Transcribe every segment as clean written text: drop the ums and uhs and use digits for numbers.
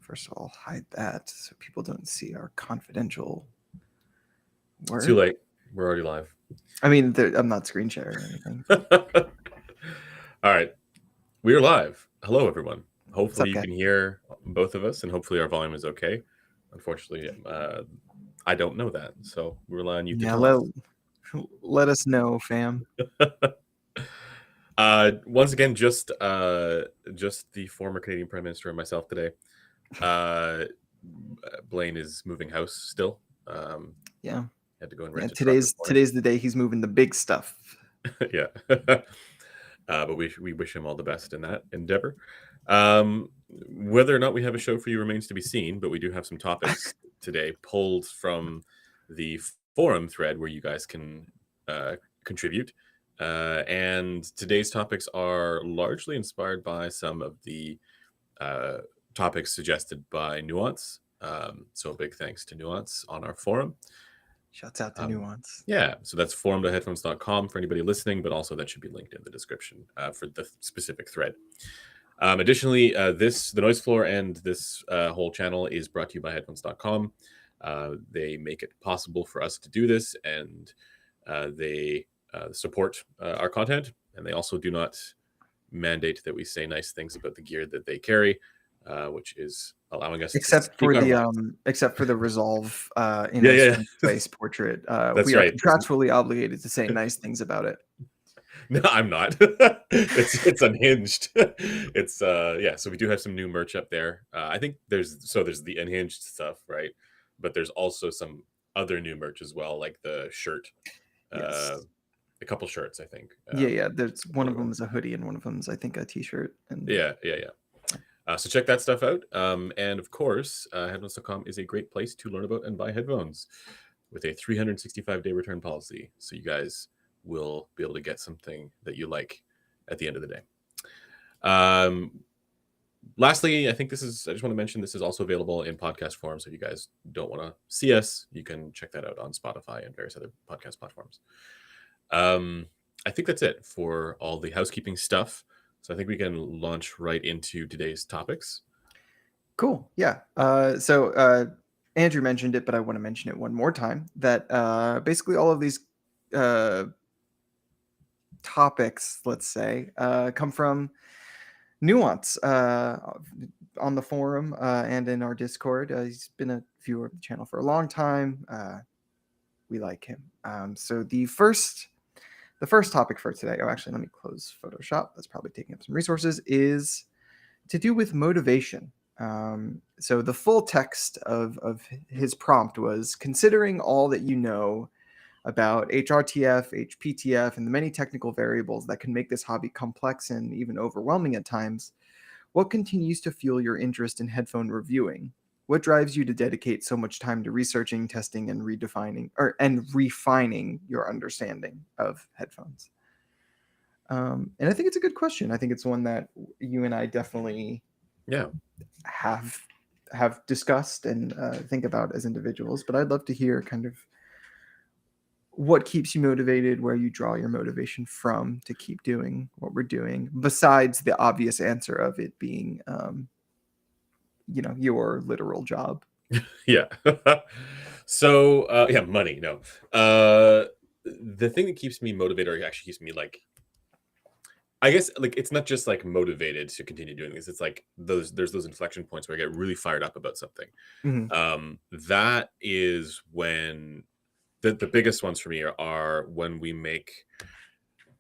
First of all, hide that so people don't see our confidential work. Too late. We're already live. I mean, I'm not screen sharing or anything. All right. We are live. Hello, everyone. What's Hopefully up, you guys? can hear both of us, and hopefully our volume is okay. Unfortunately, I don't know that, so we rely on you to Yeah, tell let us know, fam. Once again, just the former Canadian Prime Minister and myself today. Blaine is moving house still. Yeah. Had to go and rent a truck Today's this morning. the day he's moving the big stuff. Yeah. But we wish him all the best in that endeavor. Whether or not we have a show for you remains to be seen, but we do have some topics today pulled from the forum thread where you guys can contribute. And today's topics are largely inspired by some of the topics suggested by Nuance. So a big thanks to Nuance on our forum. Shouts out to Nuance. Yeah, so that's forum.headphones.com for anybody listening, but also that should be linked in the description for the specific thread. Additionally, the Noise Floor and this whole channel is brought to you by headphones.com. They make it possible for us to do this, and they support our content, and they also do not mandate that we say nice things about the gear that they carry, which is allowing us except to speak for the Resolve yeah. face portrait. That's we are right. contractually obligated to say nice things about it. No, I'm not. It's unhinged. It's yeah. So we do have some new merch up there. I think there's the unhinged stuff, right? But there's also some other new merch as well, like the shirt. Yes. A couple shirts, I think. Yeah. There's one of them is a hoodie and one of them is, I think, a t-shirt. And yeah. So check that stuff out. And of course, headphones.com is a great place to learn about and buy headphones with a 365-day return policy. So you guys will be able to get something that you like at the end of the day. Lastly, I just want to mention this is also available in podcast form. So if you guys don't want to see us, you can check that out on Spotify and various other podcast platforms. I think that's it for all the housekeeping stuff. So I think we can launch right into today's topics. Cool. Yeah. So Andrew mentioned it, but I want to mention it one more time, that basically all of these topics, let's say, come from Nuance on the forum and in our Discord. He's been a viewer of the channel for a long time. We like him. So the first topic for today, actually, let me close Photoshop. That's probably taking up some resources, is to do with motivation. So the full text of his prompt was, considering all that you know about HRTF, HPTF, and the many technical variables that can make this hobby complex and even overwhelming at times, what continues to fuel your interest in headphone reviewing? What drives you to dedicate so much time to researching, testing, and refining your understanding of headphones? And I think it's a good question. I think it's one that you and I definitely have discussed and think about as individuals. But I'd love to hear kind of what keeps you motivated, where you draw your motivation from to keep doing what we're doing, besides the obvious answer of it being, your literal job. Yeah. So, money. No. The thing that keeps me motivated, or actually keeps me I guess it's not just motivated to continue doing this. It's there's those inflection points where I get really fired up about something. Mm-hmm. That is when the biggest ones for me are when we make,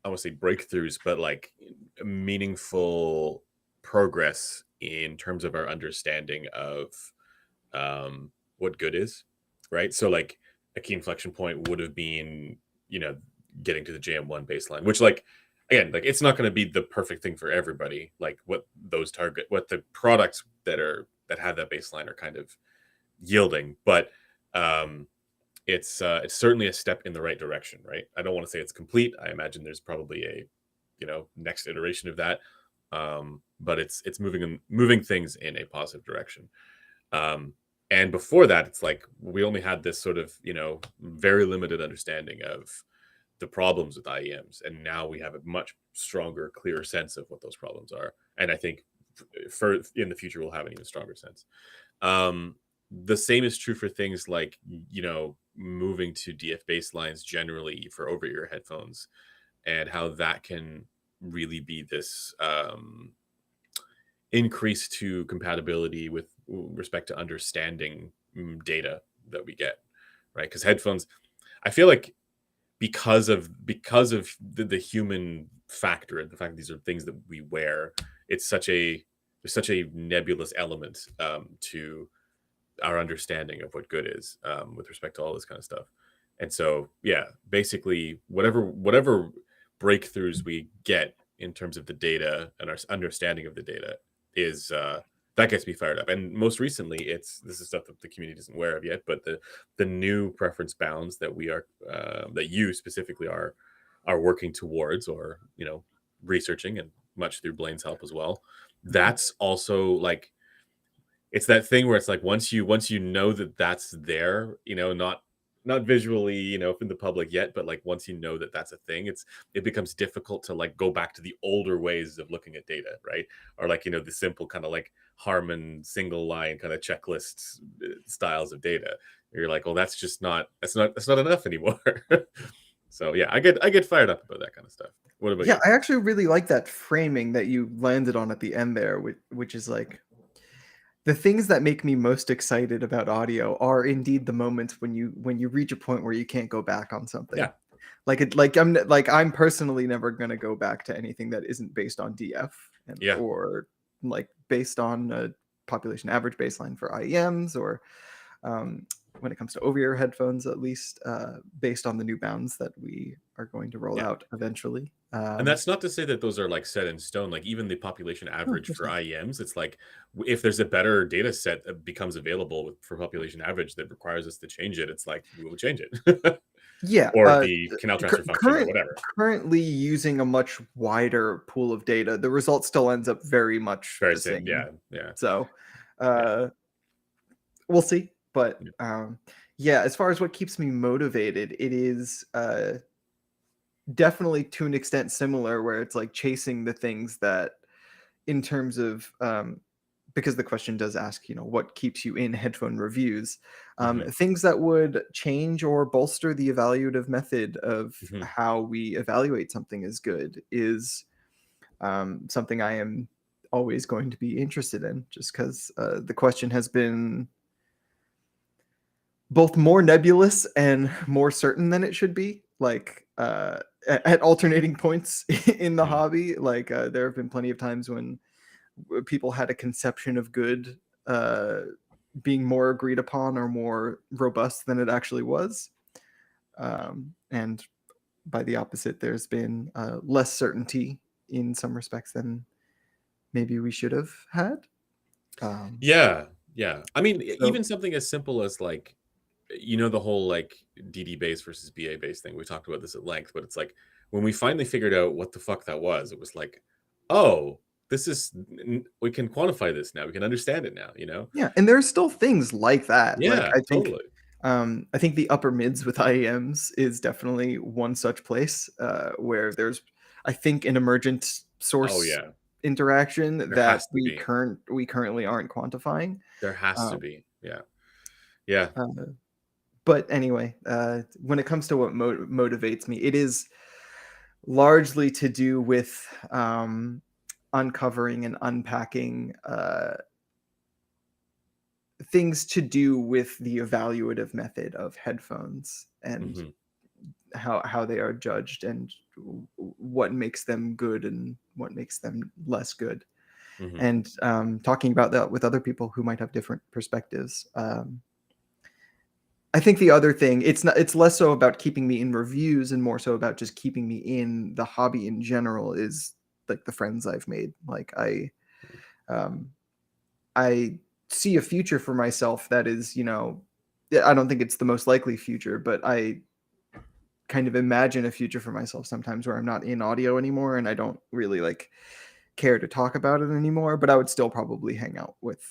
I won't say breakthroughs, but meaningful progress in terms of our understanding of what good is, right? So a key inflection point would have been, getting to the JM1 baseline, which again, it's not going to be the perfect thing for everybody. What the products that have that baseline are kind of yielding, but it's certainly a step in the right direction, right? I don't want to say it's complete. I imagine there's probably a next iteration of that, but it's moving things in a positive direction. And before that, it's we only had this sort of very limited understanding of the problems with IEMs, and now we have a much stronger, clearer sense of what those problems are. And I think for in the future will have an even stronger sense. The same is true for things like, moving to DF baselines generally for over-ear headphones, and how that can really be this increase to compatibility with respect to understanding data that we get, right? Because headphones, I feel like because of the human factor and the fact that these are things that we wear, it's there's such a nebulous element to our understanding of what good is, with respect to all this kind of stuff. And so, yeah, basically, whatever breakthroughs we get in terms of the data and our understanding of the data is that gets me fired up. And most recently, this is stuff that the community isn't aware of yet, but the new preference bounds that we are that you specifically are working towards, or researching, and much through Blaine's help as well. That's also like, it's that thing where it's like, once you know that that's there, not visually, in the public yet, but like once you know that that's a thing, it becomes difficult to like go back to the older ways of looking at data, right? Or like, the simple kind of like Harman single line kind of checklists styles of data. You're like, well, that's not enough anymore. So yeah, I get fired up about that kind of stuff. What about Yeah, you? I actually really like that framing that you landed on at the end there, which is like the things that make me most excited about audio are indeed the moments when you reach a point where you can't go back on something. Yeah, I'm personally never gonna go back to anything that isn't based on DF yeah. or like based on a population average baseline for IEMs, or um, when it comes to over-ear headphones, at least based on the new bounds that we are going to roll Yeah. out eventually. And that's not to say that those are like set in stone. Like even the population No, of average course for not. IEMs, it's like, if there's a better data set that becomes available for population average that requires us to change it, it's like we will change it. Yeah, Or the canal transfer function or whatever. currently using a much wider pool of data, the result still ends up very much Very the same. same. Yeah. Yeah. So, Yeah. uh, we'll see. But Yeah. yeah, as far as what keeps me motivated, it is definitely to an extent similar, where it's like chasing the things that, in terms of because the question does ask, what keeps you in headphone reviews, Hmm. things that would change or bolster the evaluative method of Hmm. how we evaluate something as good is something I am always going to be interested in, just because the question has been both more nebulous and more certain than it should be. Like at alternating points in the Hmm. hobby, like there have been plenty of times when people had a conception of good uh, being more agreed upon or more robust than it actually was. And by the opposite, there's been less certainty in some respects than maybe we should have had. Um, Yeah. Yeah. I mean, so even something as simple as like, the whole like DD base versus BA base thing. We talked about this at length, but it's like, when we finally figured out what the fuck that was, it was like, oh, we can quantify this now. We can understand it now. yeah, and there's still things like that. Like Yeah, totally. I think the upper mids with IEMs is definitely one such place where there's, I think, an emergent Oh source yeah, interaction there that has to be. we currently aren't quantifying. There has Uh, to be. Yeah. Yeah. uh, but anyway, when it comes to what motivates me, it is largely to do with uncovering and unpacking things to do with the evaluative method of headphones and Hmm. how they are judged and what makes them good and what makes them less good, Hmm. and talking about that with other people who might have different perspectives. I think the other thing, it's less so about keeping me in reviews and more so about just keeping me in the hobby in general, is like the friends I've made. Like um I see a future for myself that is, I don't think it's the most likely future, but I kind of imagine a future for myself sometimes where I'm not in audio anymore and I don't really like care to talk about it anymore, but I would still probably hang out with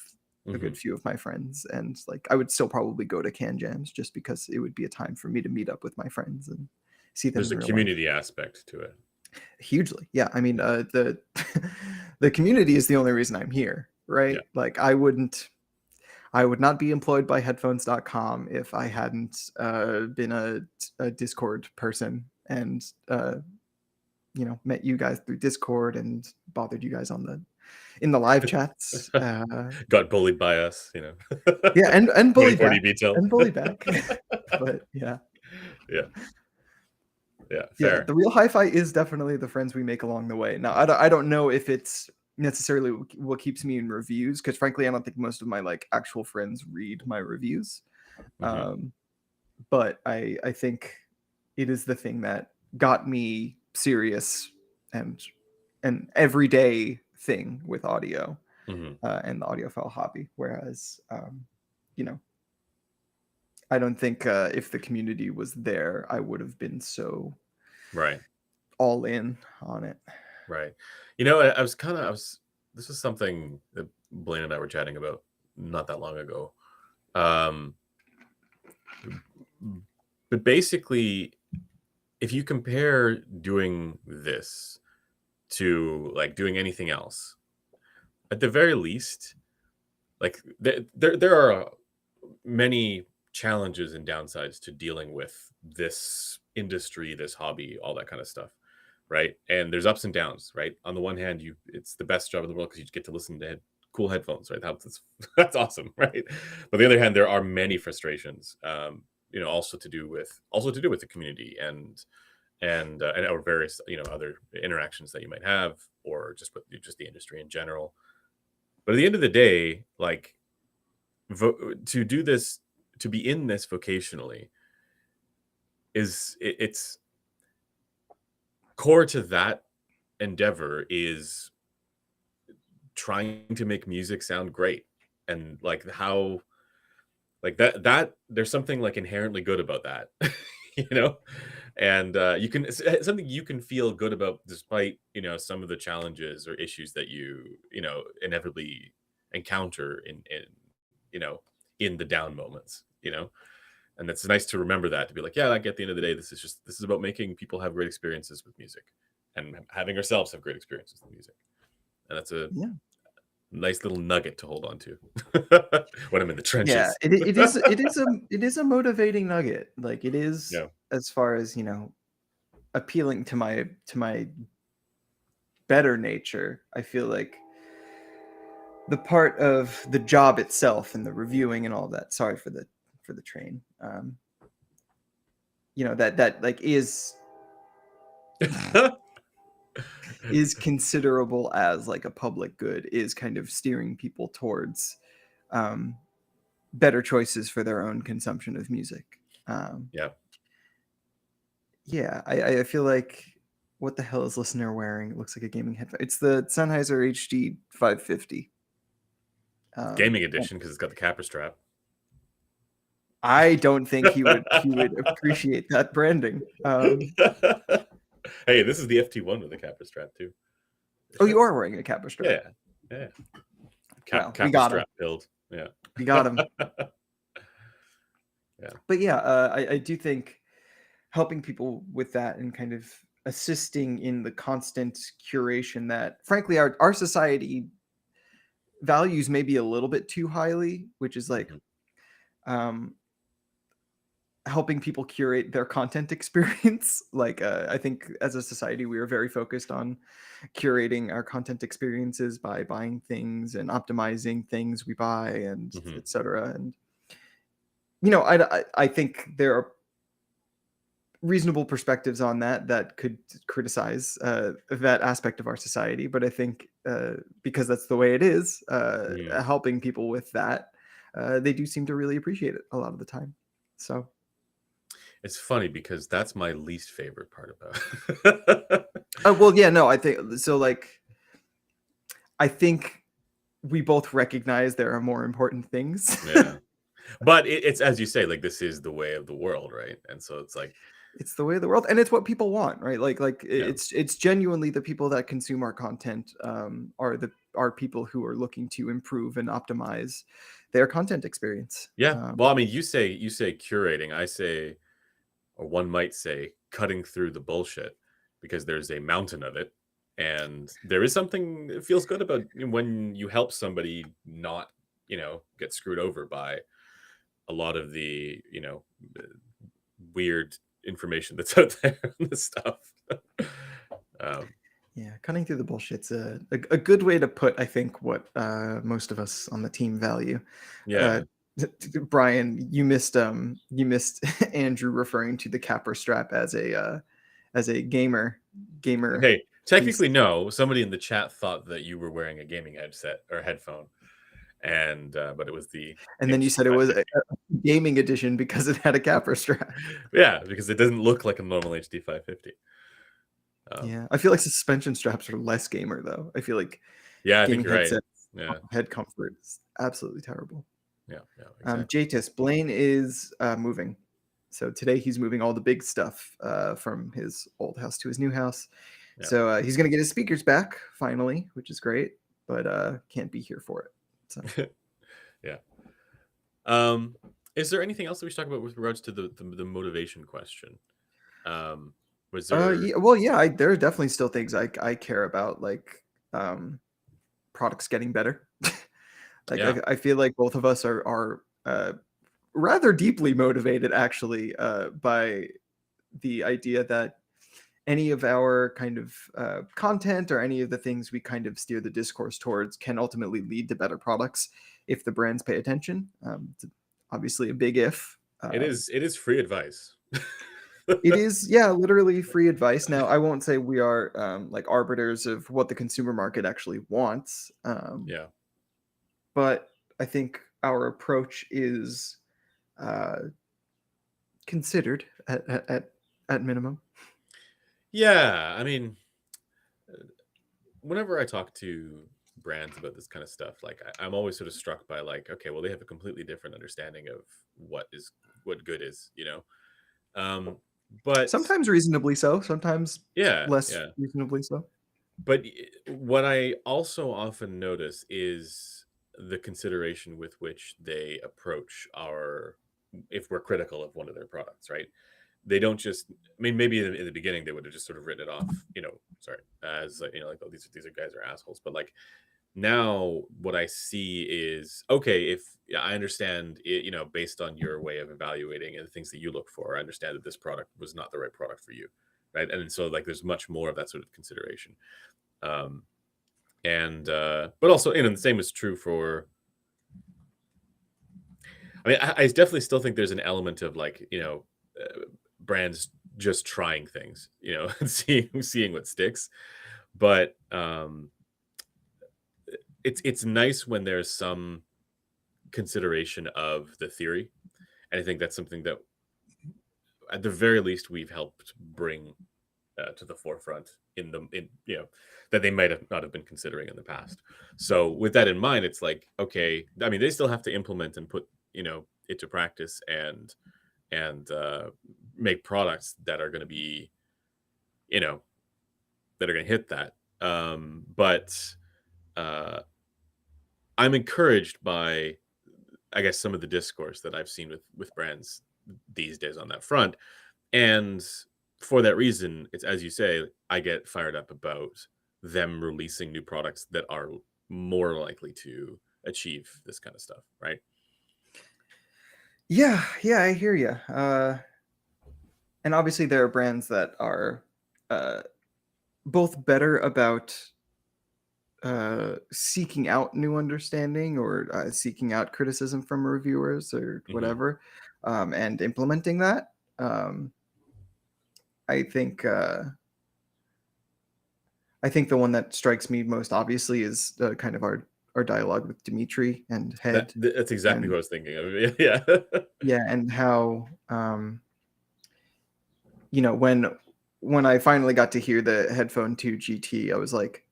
a Hmm. good few of my friends, and like I would still probably go to can jams just because it would be a time for me to meet up with my friends and see them There's in a real life. community aspect to it. Hugely. Yeah, I mean, the the community is the only reason I'm here, right? Yeah. Like I would not be employed by headphones.com if I hadn't been a Discord person and met you guys through Discord and bothered you guys in the live chats. Got bullied by us, Yeah, and bullied 2040 back. detail. And bullied back. But yeah. Yeah. Yeah. Yeah, Fair. the real hi-fi is definitely the friends we make along the way. Now, I don't know if it's necessarily what keeps me in reviews, because frankly, I don't think most of my like actual friends read my reviews. Mhm. But I think it is the thing that got me serious and an everyday thing with audio Mhm. and the audiophile hobby. Whereas, you know, I don't think if the community was there, I would have been so Right. all in on it. Right. I was this is something that Blaine and I were chatting about not that long ago. Um, but basically, if you compare doing this to like doing anything else, at the very least, like there are many challenges and downsides to dealing with this industry, this hobby, all that kind of stuff, right? And there's ups and downs, right? On the one hand, it's the best job in the world because you get to listen to cool headphones, right? That's awesome, right? But on the other hand, there are many frustrations, also to do with the community and or various other interactions that you might have, or just the industry in general. But at the end of the day, like to do this, to be in this vocationally, it's core to that endeavor is trying to make music sound great, and like how like that there's something like inherently good about that. you know and it's something you can feel good about despite some of the challenges or issues that you inevitably encounter in you know in the down moments. And it's nice to remember that, to be like, yeah, like at the end of the day, this is about making people have great experiences with music, and having ourselves have great experiences with music. And that's a Yeah. nice little nugget to hold on to when I'm in the Yeah, trenches. it is a motivating nugget. Like it is, Yeah. as far as, appealing to my better nature. I feel like the part of the job itself and the reviewing and all that. Sorry for the train. That like is considerable as like a public good, is kind of steering people towards um better choices for their own consumption of music. Um Yeah. yeah, I feel like, what the hell is listener wearing? It looks like a gaming headphone. It's the Sennheiser HD 550. Gaming And edition because it's got the capper strap. I don't think he would appreciate that branding. Hey, this is the FT1 with the capper strap too. It Oh, you fits. are wearing a capper strap. Yeah. Yeah. Well, we Capper got him. strap build. Yeah. We got him. Yeah. But yeah, I do think helping people with that and kind of assisting in the constant curation that, frankly, our society values maybe a little bit too highly, which is like Mhm. um, helping people curate their content experience. Like, I think as a society, we are very focused on curating our content experiences by buying things and optimizing things we buy, and Mhm. etc. And I think there are reasonable perspectives on that could criticize that aspect of our society, but I think because that's the way it is, Mhm. helping people with that, they do seem to really appreciate it a lot of the time. So It's funny because that's my least favorite part about. well, yeah, no, I think so. Like, I think we both recognize there are more important things. Yeah. But it's as you say, like this is the way of the world, right? And so it's like, It's the way of the world, and it's what people want, right? Like yeah. it's genuinely the people that consume our content are people who are looking to improve and optimize their content experience. Yeah. Well, I mean, you say curating, I say, or one might say cutting through the bullshit, because there's a mountain of it, And there is something that feels good about when you help somebody not, get screwed over by a lot of the, weird information that's out there on this stuff. um, Yeah, cutting through the bullshit's a good way to put, I think, what most of us on the team value. Uh, yeah. Brian, you missed Andrew referring to the capper strap as a gamer Hey, piece, technically, no. Somebody in the chat thought that you were wearing a gaming headset or headphone, and but it was the and then you said it was a HD550. gaming edition because it had a capper strap. Yeah, because it doesn't look like a normal HD550. Um, Yeah, I feel like suspension straps are less gamer though. I feel like yeah, I think gaming you're right. headsets Yeah, head comfort is absolutely terrible. yeah, exactly. JTIS Blaine is moving. So today he's moving all the big stuff from his old house to his new house. Yeah, So he's going to get his speakers back finally, which is great, but can't be here for it. So yeah. Um, is there anything else that we should talk about with regards to the motivation question? Was there? yeah, well, yeah, there are definitely still things I care about, like products getting better. Like Yeah. I feel like both of us are rather deeply motivated actually by the idea that any of our kind of content or any of the things we kind of steer the discourse towards can ultimately lead to better products if the brands pay attention. It's obviously a big if. It is. It is free advice. It is, yeah, literally free advice. Now, I won't say we are like arbiters of what the consumer market actually wants, Yeah. but I think our approach is uh, considered at minimum. Yeah. I mean, whenever I talk to brands about this kind of stuff, like I'm always sort of struck by like, okay, well, they have a completely different understanding of what good is, Um, but Sometimes reasonably so, sometimes yeah, less yeah. reasonably so. But what I also often notice is the consideration with which they approach our, if we're critical of one of their products, right? They don't just, I mean, maybe in the beginning they would have just sort of written it off, sorry, as like, oh, these are guys are assholes. But like now, what I see is okay. If yeah, I understand it, based on your way of evaluating and the things that you look for, I understand that this product was not the right product for you, right? And so like, there's much more of that sort of consideration. Um, and but also, and the same is true for. I mean, I definitely still think there's an element of like, brands just trying things, and seeing what sticks. But it's nice when there's some consideration of the theory, and I think that's something that, at the very least, we've helped bring to the forefront in that they might have not have been considering in the past. So with that in mind, it's like, okay, I mean, they still have to implement and put it to practice and make products that are going to be you know that are going to hit that. But uh, I'm encouraged by, I guess, some of the discourse that I've seen with brands these days on that front. And for that reason, it's as you say, I get fired up about them releasing new products that are more likely to achieve this kind of stuff, right? Yeah, yeah, I hear you. And obviously, there are brands that are uh, both better about seeking out new understanding or seeking out criticism from reviewers or Hmm. whatever, and implementing that. Um, I think I think the one that strikes me most obviously is kind of our dialogue with Dimitri and Head, That's exactly what and I was thinking of. Yeah. yeah, and how when I finally got to hear the Headphone 2 GT, I was like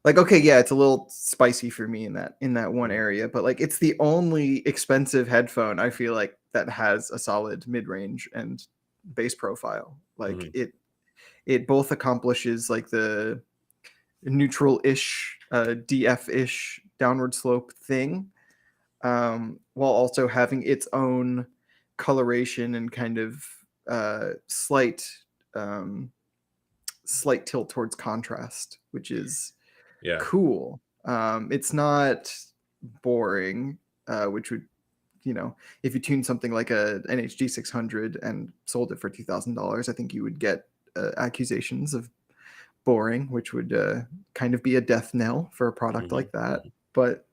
okay, yeah, it's a little spicy for me in that one Mhm, area, but like it's the only expensive headphone I feel like that has a solid mid-range and bass profile. Like mhm. it both accomplishes like the neutral-ish DF-ish downward slope thing, while also having its own coloration and kind of slight um, slight tilt towards contrast, which is Yeah. cool. It's not boring, which would, if you tune something like a NHG 600 and sold it for $2,000, I think you would get accusations of boring, which would kind of be a death knell for a product Hmm. like that. Hmm. But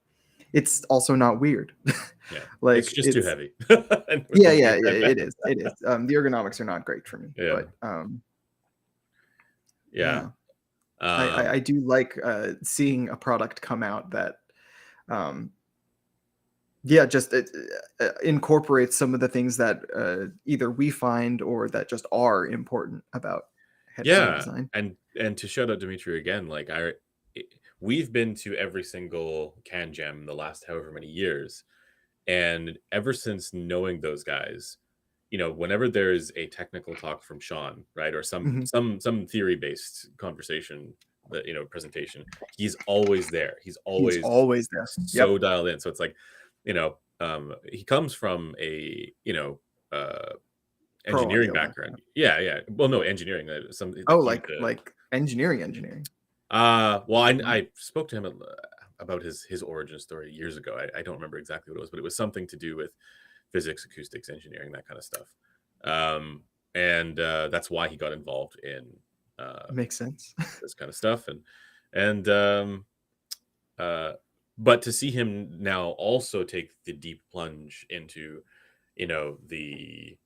it's also not weird. Yeah. It's Like just too heavy. And with yeah, the yeah, weight that it is. matters. It is. The ergonomics are not great for me, Yeah. but Yeah. yeah, I Um, do like seeing a product come out that um, yeah, just incorporates some of the things that either we find or that just are important about headphone yeah. design. And to shout out Dimitri again, like we've been to every single Can Jam in the last however many years. And ever since knowing those guys, whenever there's a technical talk from Sean, right, or some Mhm. some some theory-based conversation, that presentation, he's always there. He's He is always always there. so Yep. dialed in. So it's like, he comes from a uh Pro engineering audio background. background. Yeah, yeah. Well, no, engineering. Some Oh, like he's the like engineering. well, Right? I spoke to him about his origin story years ago. I don't remember exactly what it was, but it was something to do with physics, acoustics, engineering, that kind of stuff. Um, and that's why he got involved in Makes sense. this kind of stuff. And uh, but to see him now also take the deep plunge into the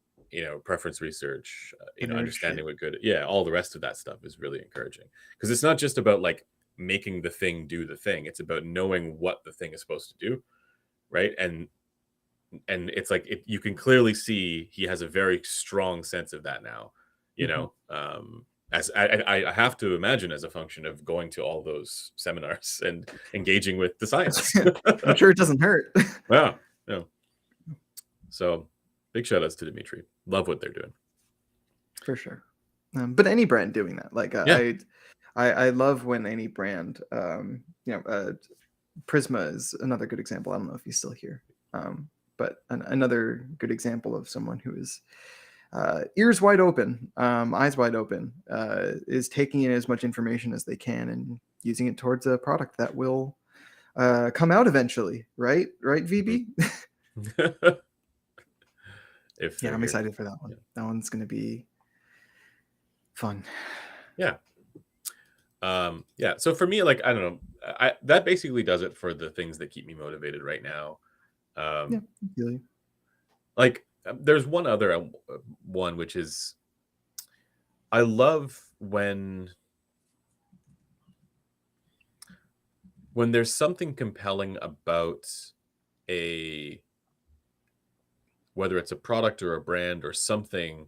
preference research, The nerd understanding shit. what good, yeah, all the rest of that stuff is really encouraging, because it's not just about like making the thing do the thing. It's about knowing what the thing is supposed to do, right? And it's like you can clearly see he has a very strong sense of that now, Mhm. as I have to imagine, as a function of going to all those seminars and engaging with the science. I'm sure it doesn't hurt. Yeah, yeah. So big shout outs to Dimitri. Love what they're doing. For sure. But any brand doing that, like Yeah. I love when any brand, Prisma is another good example. I don't know if he's still here, but another good example of someone who is ears wide open, eyes wide open, is taking in as much information as they can and using it towards a product that will come out eventually. Right, Mhm. VB. If Yeah, they're I'm here. excited for that one. Yeah. That one's gonna be fun. Yeah. Yeah. So for me, like, I don't know, that basically does it for the things that keep me motivated right now. Yeah, Um, I feel you. like, there's one other one, which is I love when there's something compelling about a whether it's a product or a brand or something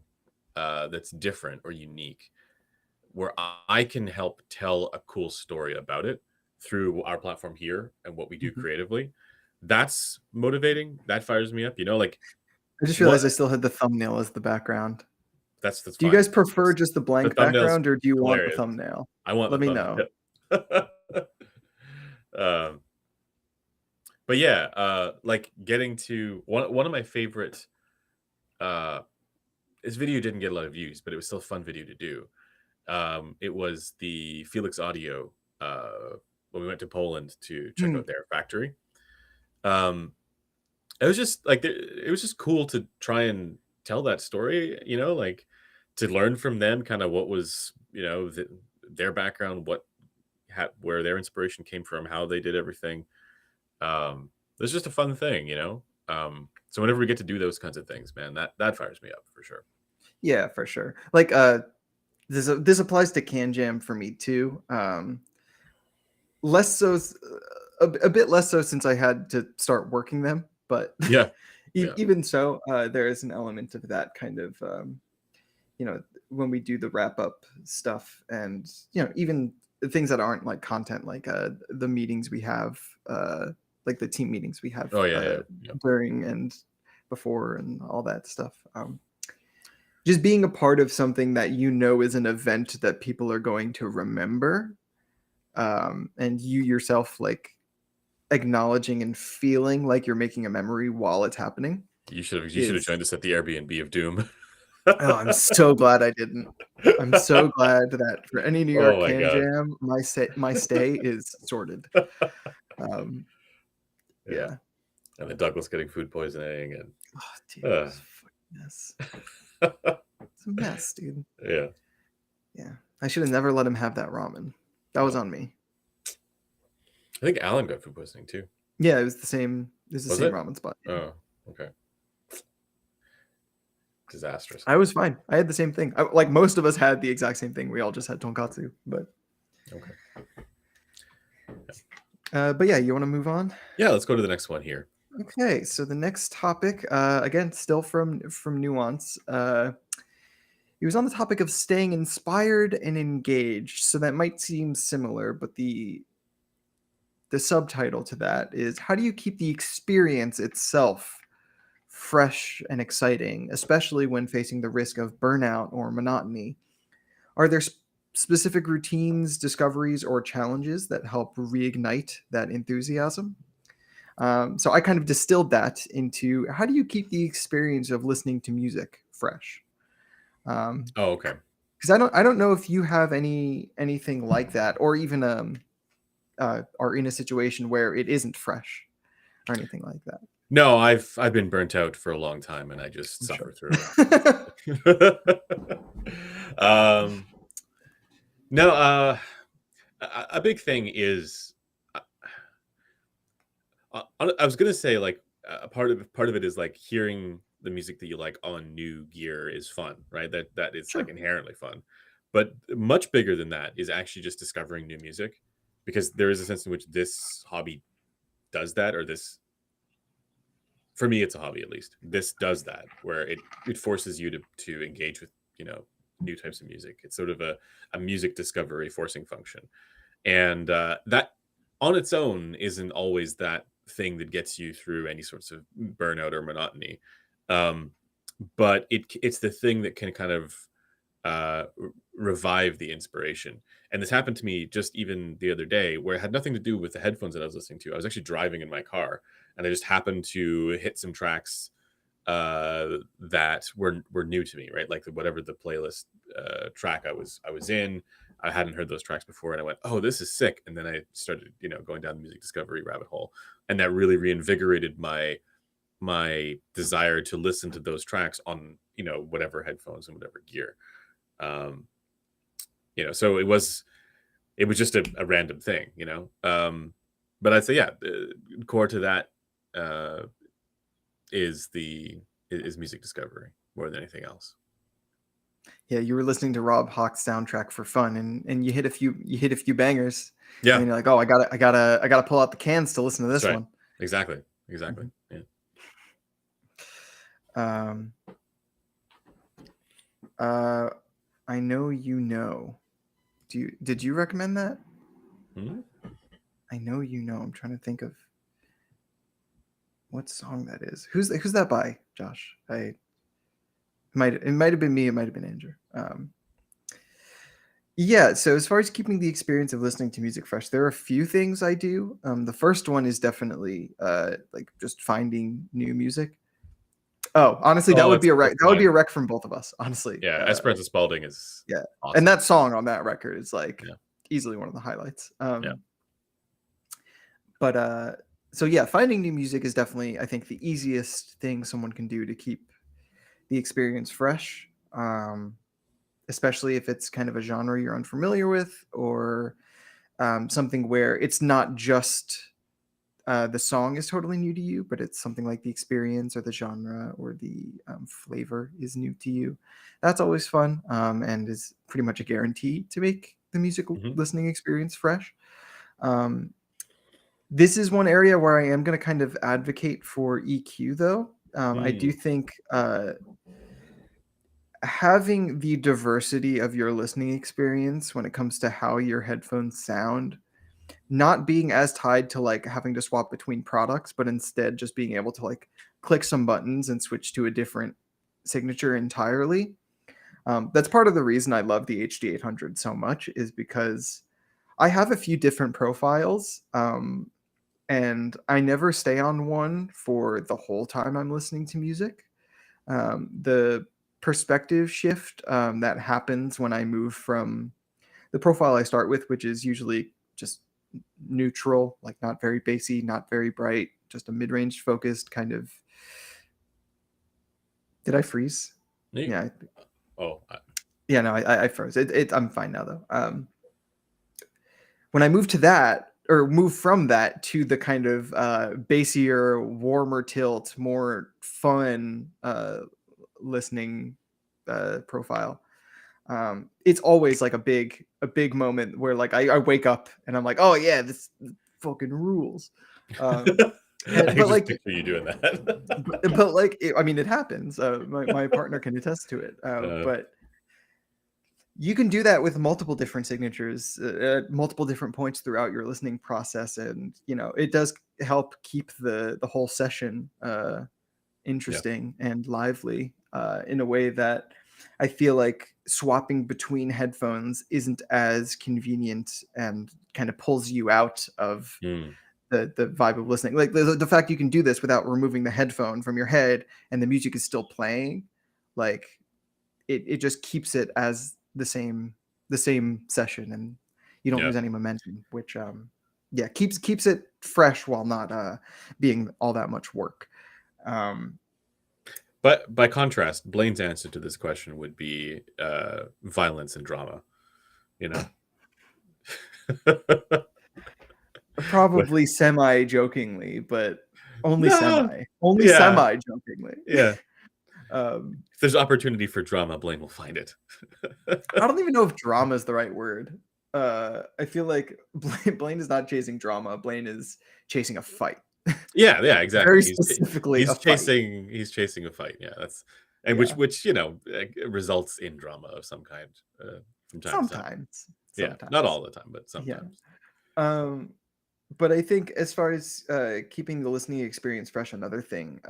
that's different or unique, where I can help tell a cool story about it through our platform here and what we do Mhm. creatively. That's motivating. That fires me up. Like I just what realized I still had the thumbnail as the background. that's Do you fine. guys prefer just the The blank thumbnail's background, or do you want the hilarious. thumbnail? I want Let the me know. thumbnail. um, but yeah, like getting to one of my favorite uh this video didn't get a lot of views, but it was still a fun video to do. It was the Felix Audio, when we went to Poland to check Hmm. out their factory. Um, it was just like it was just cool to try and tell that story, like to learn from them kind of what was, their background, where their inspiration came from, how they did everything. It was just a fun thing. So whenever we get to do those kinds of things, man, that fires me up for sure. Yeah, for sure. Like, this applies to Can Jam for me too. Less so, a bit less so since I had to start working them, but Yeah, yeah. even so, there is an element of that kind of, when we do the wrap up stuff, and even things that aren't like content, like the meetings we have, like the team meetings we have Oh yeah, yeah, yeah. during and before and all that stuff. Just being a part of something that is an event that people are going to remember, and you yourself like acknowledging and feeling like you're making a memory while it's happening You should have is joined us at the Airbnb of Doom. Oh, I'm so glad I didn't. I'm so glad that for any New Oh York my can god. jam, my stay is sorted. Um, Yeah. yeah. And then Douglas getting food poisoning Oh, dude, it and was a fucking mess. It's a mess, dude. yeah. Yeah. I should have never let him have that ramen. That was No. on me. I think Alan got food poisoning too. Yeah, it was the same. It was the Was same it? ramen spot. Yeah. Oh, okay. Disastrous. I was fine. I had the same thing. Like most of us had the exact same thing. We all just had tonkatsu. Okay. But yeah, you want to move on? Yeah, let's go to the next one here. Okay, so the next topic, again, still from Nuance. He was on the topic of staying inspired and engaged. So that might seem similar, but the subtitle to that is how do you keep the experience itself fresh and exciting, especially when facing the risk of burnout or monotony? Are there specific routines, discoveries, or challenges that help reignite that enthusiasm? So I kind of distilled that into how do you keep the experience of listening to music fresh? Because Oh, okay. I don't know if you have anything like that, or even are in a situation where it isn't fresh or anything like that. No, I've been burnt out for a long time and I just I'm suffer sure. through it. um no, a big thing is I was gonna say like part of it is like hearing the music that you like on new gear is fun, right? That is like Sure. inherently fun. But much bigger than that is actually just discovering new music, because there is a sense in which this hobby does that, or this, for me it's a hobby at least. This does that where it forces you to engage with, new types of music. It's sort of a music discovery forcing function. And that on its own isn't always that thing that gets you through any sorts of burnout or monotony. Um, but it's the thing that can kind of revive the inspiration. And this happened to me just even the other day, where it had nothing to do with the headphones that I was listening to. I was actually driving in my car, and I just happened to hit some tracks that were new to me, right? Like whatever the playlist track I was in, I hadn't heard those tracks before, and I went, "Oh, this is sick!" And then I started, going down the music discovery rabbit hole, and that really reinvigorated my desire to listen to those tracks on, whatever headphones and whatever gear. Um, so it was just a random thing, but I'd say, yeah, core to that uh, is music discovery more than anything else. Yeah, you were listening to Rob Hawk's soundtrack for fun, and you hit a few bangers, and Yeah, then you're like, oh, I gotta pull out the cans to listen to that's this right. one. Exactly. Mhm. Yeah. Um, uh, I know you know. Did you recommend that? Mhm. I know you know. I'm trying to think of what song that is. Who's that by, Josh? It might have been me. It might have been Andrew. Yeah. So as far as keeping the experience of listening to music fresh, there are a few things I do. The first one is definitely like just finding new music. Oh, honestly, that Oh, would that's be a wreck. that's That would be fine. a wreck from both of us. Honestly, Yeah, Esperanza Spalding is yeah. And awesome. that song on that record is like Yeah, easily one of the highlights. yeah. But so yeah, finding new music is definitely, I think, the easiest thing someone can do to keep the experience fresh. Especially if it's kind of a genre you're unfamiliar with, or something where it's not just the song is totally new to you, but it's something like the experience or the genre or the flavor is new to you. That's always fun, and is pretty much a guarantee to make the music Hmm. listening experience fresh. Um, this is one area where I am going to kind of advocate for EQ, though. I do Mm. think having the diversity of your listening experience when it comes to how your headphones sound, not being as tied to like having to swap between products, but instead just being able to like click some buttons and switch to a different signature entirely. That's part of the reason I love the HD 800 so much, is because I have a few different profiles, and I never stay on one for the whole time I'm listening to music. The perspective shift that happens when I move from the profile I start with, which is usually just neutral, like not very bassy, not very bright, just a mid-range focused kind of. Did I freeze? Yeah. Oh, Yeah, no, I froze. I'm fine now though. When I move to that, or move from that to the kind of bassier, warmer tilt, more fun listening profile, it's always like a big moment where like I wake up and I'm like, oh yeah, this fucking rules. I can But just like, picture you doing that. but like, I mean, it happens. My partner can attest to it. But you can do that with multiple different signatures at multiple different points throughout your listening process, and it does help keep the whole session interesting and lively in a way that I feel like swapping between headphones isn't as convenient and kind of pulls you out of the vibe of listening. Like the fact you can do this without removing the headphone from your head and the music is still playing, like it just keeps it as the same session, and you don't Yeah. lose any momentum, which keeps it fresh while not being all that much work. But by contrast, Blaine's answer to this question would be violence and drama. What? Probably semi-jokingly, but only No. Yeah. semi-jokingly. Yeah. Um, If there's opportunity for drama, Blaine will find it. I don't even know if drama is the right word. I feel like Blaine is not chasing drama. Blaine is chasing a fight. Yeah, exactly. Very specifically a He's fight. chasing a fight. Yeah, and Yeah. which results in drama of some kind from time to time. Sometimes. Yeah, not all the time, but Yeah. sometimes. But I think as far as keeping the listening experience fresh, another thing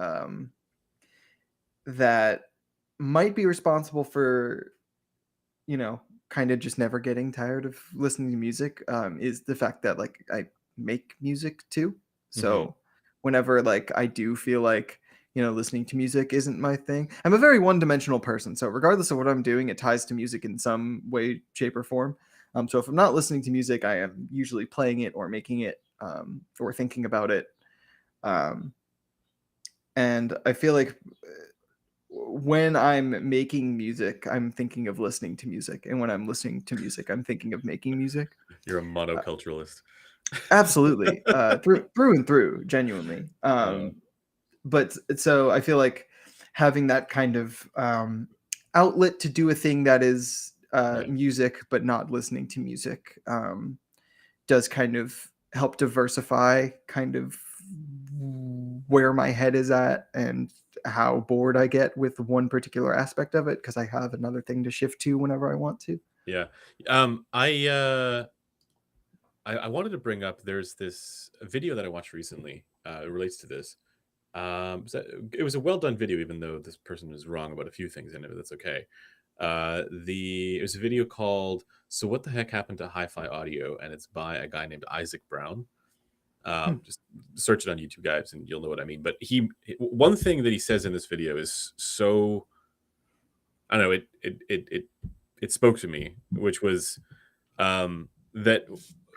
that might be responsible for, kind of just never getting tired of listening to music is the fact that like I make music too. Mhm. So whenever like I do feel like, listening to music isn't my thing, I'm a very one-dimensional person. So regardless of what I'm doing, it ties to music in some way, shape, or form. So if I'm not listening to music, I am usually playing it or making it or thinking about it. Um, and I feel like when I'm making music, I'm thinking of listening to music, and when I'm listening to music, I'm thinking of making music. You're a monoculturalist. Absolutely, through and through, genuinely. But so I feel like having that kind of outlet to do a thing that is Yeah. music, but not listening to music, does kind of help diversify kind of where my head is at and how bored I get with one particular aspect of it, because I have another thing to shift to whenever I want to. Yeah. I wanted to bring up, there's this video that I watched recently. It relates to this. It was a well done video, even though this person was wrong about a few things in it, but that's okay. It was a video called "So What the Heck Happened to Hi-Fi Audio," and it's by a guy named Isaac Brown. Hmm. Just search it on YouTube, guys, and you'll know what I mean. But one thing that he says in this video is so, I don't know, it spoke to me, which was that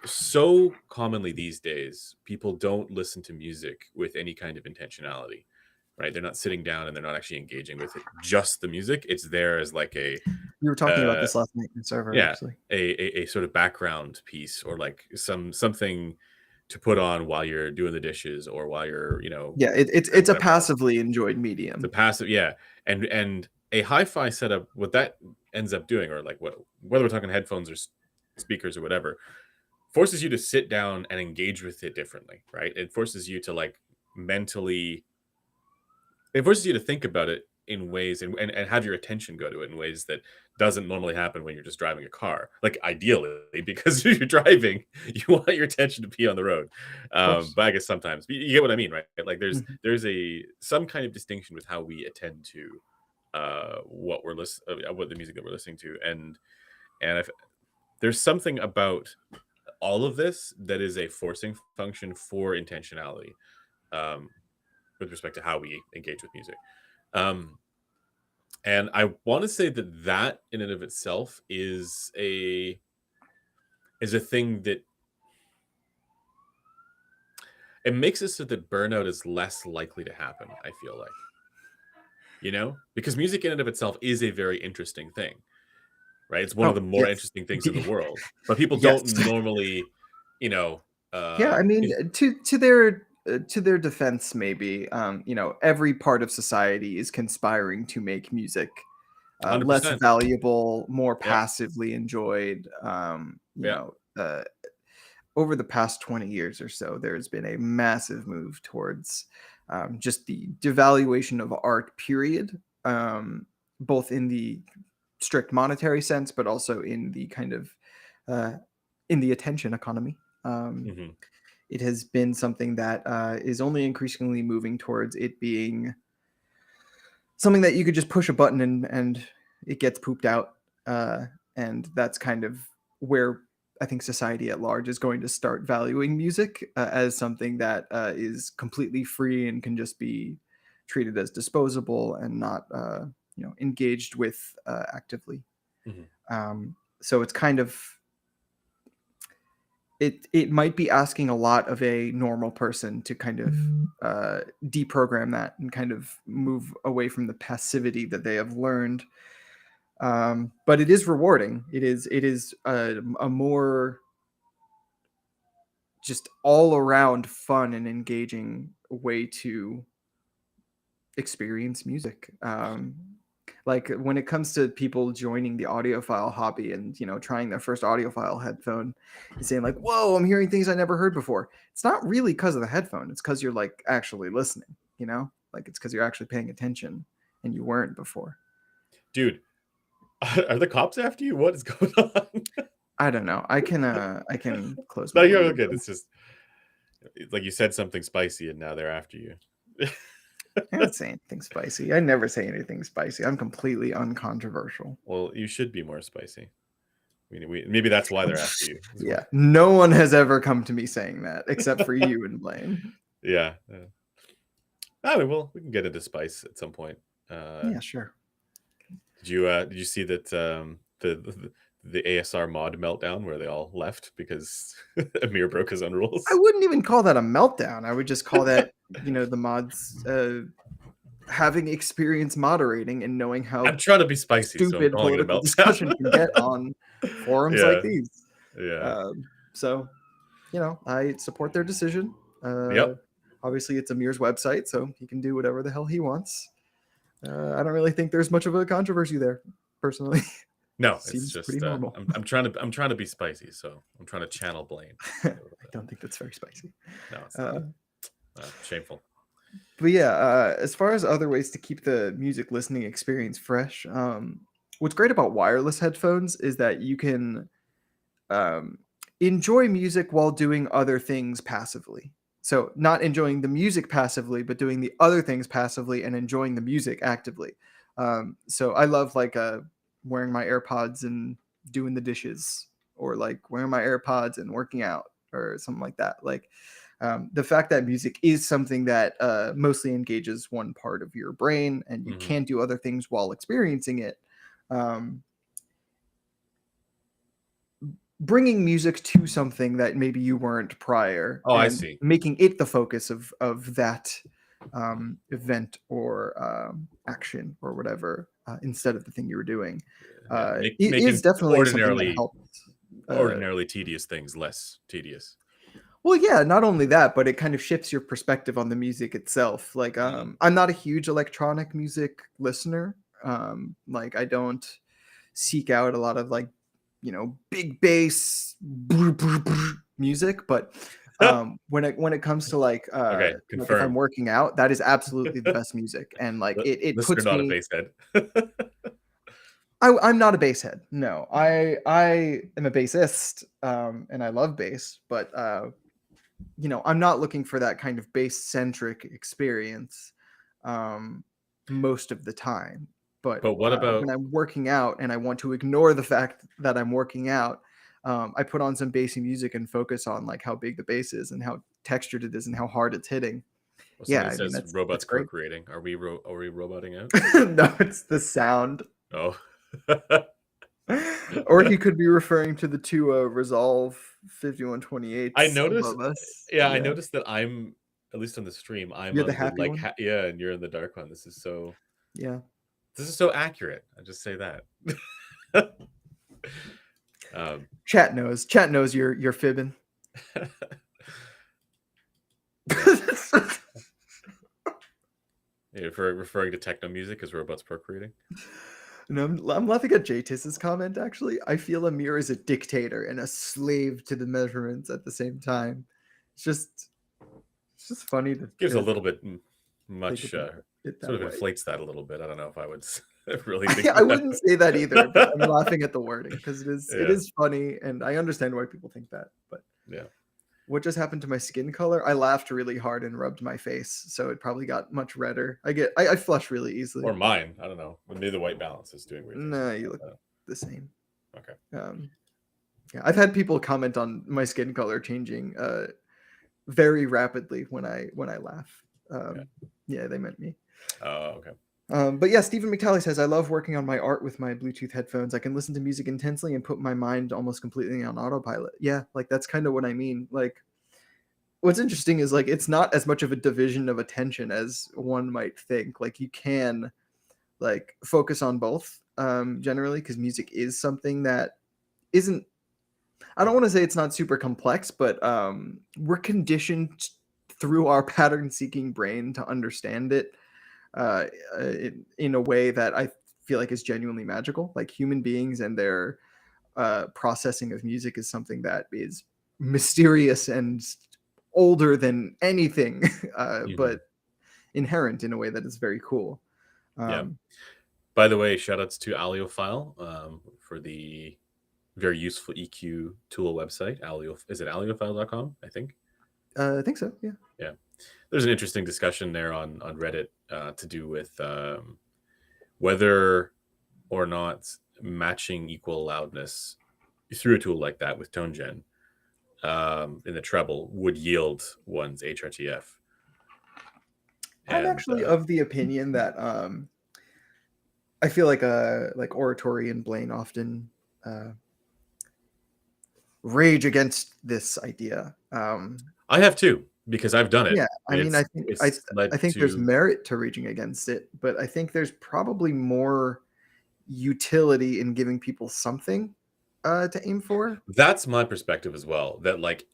so commonly these days people don't listen to music with any kind of intentionality, right? They're not sitting down and they're not actually engaging with it, just the music. It's there as like a We were talking about uh this last night in the server, yeah, actually. a sort of background piece, or like something to put on while you're doing the dishes, or while you're Yeah, it's a passively enjoyed the medium. passive. Yeah. And a hi-fi setup, what that ends up doing, or like whether we're talking headphones or speakers or whatever, forces you to sit down and engage with it differently, right? It forces you to like mentally, it forces you to think about it in ways, and have your attention go to it in ways that doesn't normally happen when you're just driving a car. Like ideally, because if you're driving, you want your attention to be on the road. Of course. But I guess sometimes you get what I mean, right? Like Mhm. there's a some kind of distinction with how we attend to what the music that we're listening to, and if there's something about all of this that is a forcing function for intentionality, um, with respect to how we engage with music. Um, And I want to say that that in and of itself is a thing that it makes it so that burnout is less likely to happen, I feel like. Because music in and of itself is a very interesting thing, right? It's one of Oh, the more yes. interesting things in the world. But people Yes. don't normally, you know, Yeah, I mean, it- to their defense, maybe every part of society is conspiring to make music less 100%. valuable, more Yep. passively enjoyed. Yeah. Over the past 20 years or so, there's been a massive move towards just the devaluation of art, period, both in the strict monetary sense, but also in the kind of uh, in the attention economy. Um, Hmm. it has been something that is only increasingly moving towards it being something that you could just push a button and it gets pooped out. Uh, and that's kind of where I think society at large is going to start valuing music as something that is completely free and can just be treated as disposable and not engaged with actively. Hmm. So it's kind of it might be asking a lot of a normal person to kind of deprogram that and kind of move away from the passivity that they have learned. But it is rewarding. It is a more just all around fun and engaging way to experience music. Like when it comes to people joining the audiophile hobby and trying their first audiophile headphone and saying like, whoa, I'm hearing things I never heard before. It's not really because of the headphone. It's because you're like actually listening, like it's because you're actually paying attention and you weren't before. Dude, are the cops after you? What is going on? I don't know. I can close No, my you're all window good. though. It's like you said something spicy and now they're after you. I don't say anything spicy. I never say anything spicy. I'm completely uncontroversial. Well, you should be more spicy. Maybe that's why they're after you. Yeah, no one has ever come to me saying that except for you and Blaine. Yeah. Oh, well, we can get into spice at some point. Yeah, sure. Did you see that the ASR mod meltdown where they all left because Amir broke his own I rules? wouldn't even call that a meltdown. I would just call that, the mods having experience moderating and knowing I'm how trying to be spicy, so I'm stupid calling it a political discussion can get meltdown. on forums like Yeah, these. yeah, So, I support their decision. yep. Obviously, it's Amir's website, so he can do whatever the hell he wants. I don't really think there's much of a controversy there, personally. No, it's Seems pretty just normal. I'm trying to be spicy, so I'm trying to channel Blaine. I don't think that's very spicy. No, it's Uh, not. Shameful. but yeah, as far as other ways to keep the music listening experience fresh, what's great about wireless headphones is that you can um, enjoy music while doing other things passively. So, not enjoying the music passively, but doing the other things passively and enjoying the music actively. So, I love like wearing my AirPods and doing the dishes, or like wearing my AirPods and working out, or something like that. Like the fact that music is something that mostly engages one part of your brain and you Hmm. can do other things while experiencing it. Um, Bringing music to something that maybe you weren't prior Oh, I and see. making it the focus of that event or action or whatever instead of the thing you were doing Yeah, it is making definitely something that helps. Uh, ordinarily tedious things less tedious. well, yeah, not only that, but it kind of shifts your perspective on the music itself. Like, Mm. I'm not a huge electronic music listener. Like, I don't seek out a lot of like big bass music, but when it comes to Okay, like if I'm confirmed. working out, that is absolutely the best music, and like it Listener, puts not a me. bass head. I'm not a bass head. No, I am a bassist, and I love bass, but I'm not looking for that kind of bass centric experience um, most of the time. But But what about when I'm working out and I want to ignore the fact that I'm working out, I put on some bassy music and focus on like how big the bass is and how textured it is and how hard it's hitting. Well, Yeah, somebody I mean says that's robots great. procreating. Are we roboting out? No, it's the sound. Oh. Or he could be referring to the two Resolve I 5128s noticed above us. yeah, I Yeah, noticed that I'm at least on the stream, I'm you're the on the happy like one. yeah, and you're in the dark one. Yeah. This is so accurate. I just say that. um, Chat knows. Chat knows you're fibbing. yeah. Yeah, for referring to techno music as robots procreating. No, I'm laughing at JTIS's comment, actually. I feel Amir is a dictator and a slave to the measurements at the same time. It's just it's just funny Gives a to little bit think much about it sort that of way. inflates that a little bit. I don't know if I would really think I that. wouldn't say that either, but I'm laughing at the wording because it Yeah. is funny and I understand why people think that. But Yeah. what just happened to my skin color? I laughed really hard and rubbed my face, so it probably got much redder. I flush really easily. Or mine. I don't know. Maybe the white balance is doing weird things. No, you look the same. Okay. Um, yeah, I've had people comment on my skin color changing very rapidly when I laugh. Yeah. Yeah, they meant me. Okay. But yeah, Stephen McTally says, I love working on my art with my Bluetooth headphones. I can listen to music intensely and put my mind almost completely on autopilot. Yeah, like that's kind of what I mean. Like, what's interesting is like it's not as much of a division of attention as one might think. Like, you can like focus on both generally because music is something that isn't. I don't want to say it's not super complex, but we're conditioned through our pattern-seeking brain to understand it in a way that I feel like is genuinely magical. Like human beings and their processing of music is something that is mysterious and older than anything, Hmm. but inherent in a way that is very cool. Yeah. Um, By the way, shout outs to Aliophile for the very useful EQ tool website. Is it aliophile.com? I think. I think so. Yeah. Yeah. There's an interesting discussion there on Reddit to do with whether or not matching equal loudness through a tool like that with tone gen in the treble would yield one's HRTF. I'm And actually of the opinion that I feel like oratory and Blaine often rage against this idea. I have too, because I've done it. Yeah, I mean, It's I led think there's to merit to raging against it, but I think there's probably more utility in giving people something to aim for. that's my perspective as well. That like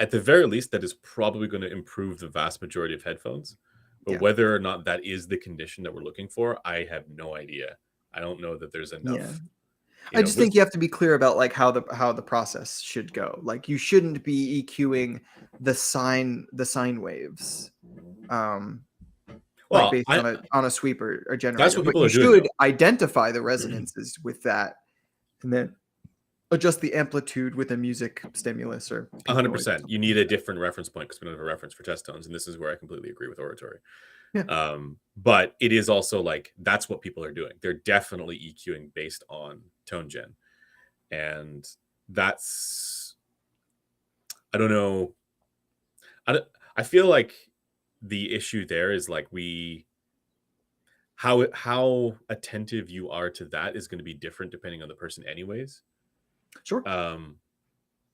at the very least, that is probably going to improve the vast majority of headphones. But Yeah, whether or not that is the condition that we're looking for, I have no idea. I don't know that there's yeah. enough. I just think you have to be clear about like how the process should go. Like you shouldn't be EQing the sine waves, um, like Well, based on a sweep or that's generator. what But people you are doing should though. identify the resonances with that, and then adjust the amplitude with a music stimulus or peak noise or 100%. You something need like a that. different reference point because we don't have a reference for test tones, and this is where I completely agree with oratory. Yeah, But it is also like that's what people are doing. They're definitely EQing based on tone gen, and that's I don't know. I feel like the issue there is like how attentive you are to that is going to be different depending on the person, anyways. sure. Um,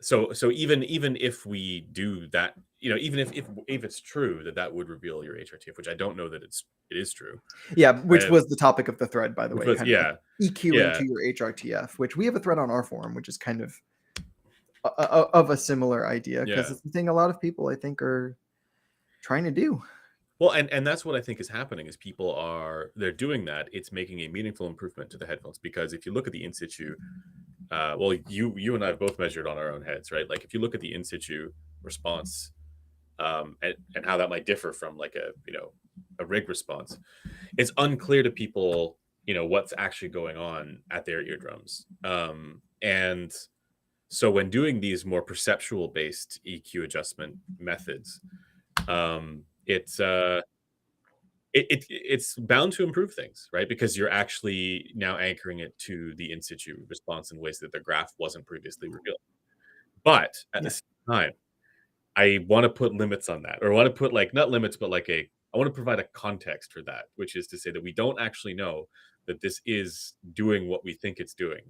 so even if we do that, even if it's true that would reveal your HRTF, which I don't know that it is true. Yeah, which Uh, was the topic of the thread, by the which way, was kind of like yeah EQing yeah to your HRTF, which we have a thread on our forum, which is kind of of a similar idea because yeah. it's the thing a lot of people I think are trying to do. Well, and that's what I think is happening is they're doing that. It's making a meaningful improvement to the headphones because if you look at the in situ, well, you and I have both measured on our own heads, right? Like if you look at the in situ response, and how that might differ from like a rig response, it's unclear to people, what's actually going on at their eardrums. And so when doing these more perceptual based EQ adjustment methods, it's bound to improve things, right? Because you're actually now anchoring it to the in situ response in ways that the graph wasn't previously revealed. But at the Yeah, same time, I want to put limits on that, or I want to put like not limits, but like I want to provide a context for that, which is to say that we don't actually know that this is doing what we think it's doing.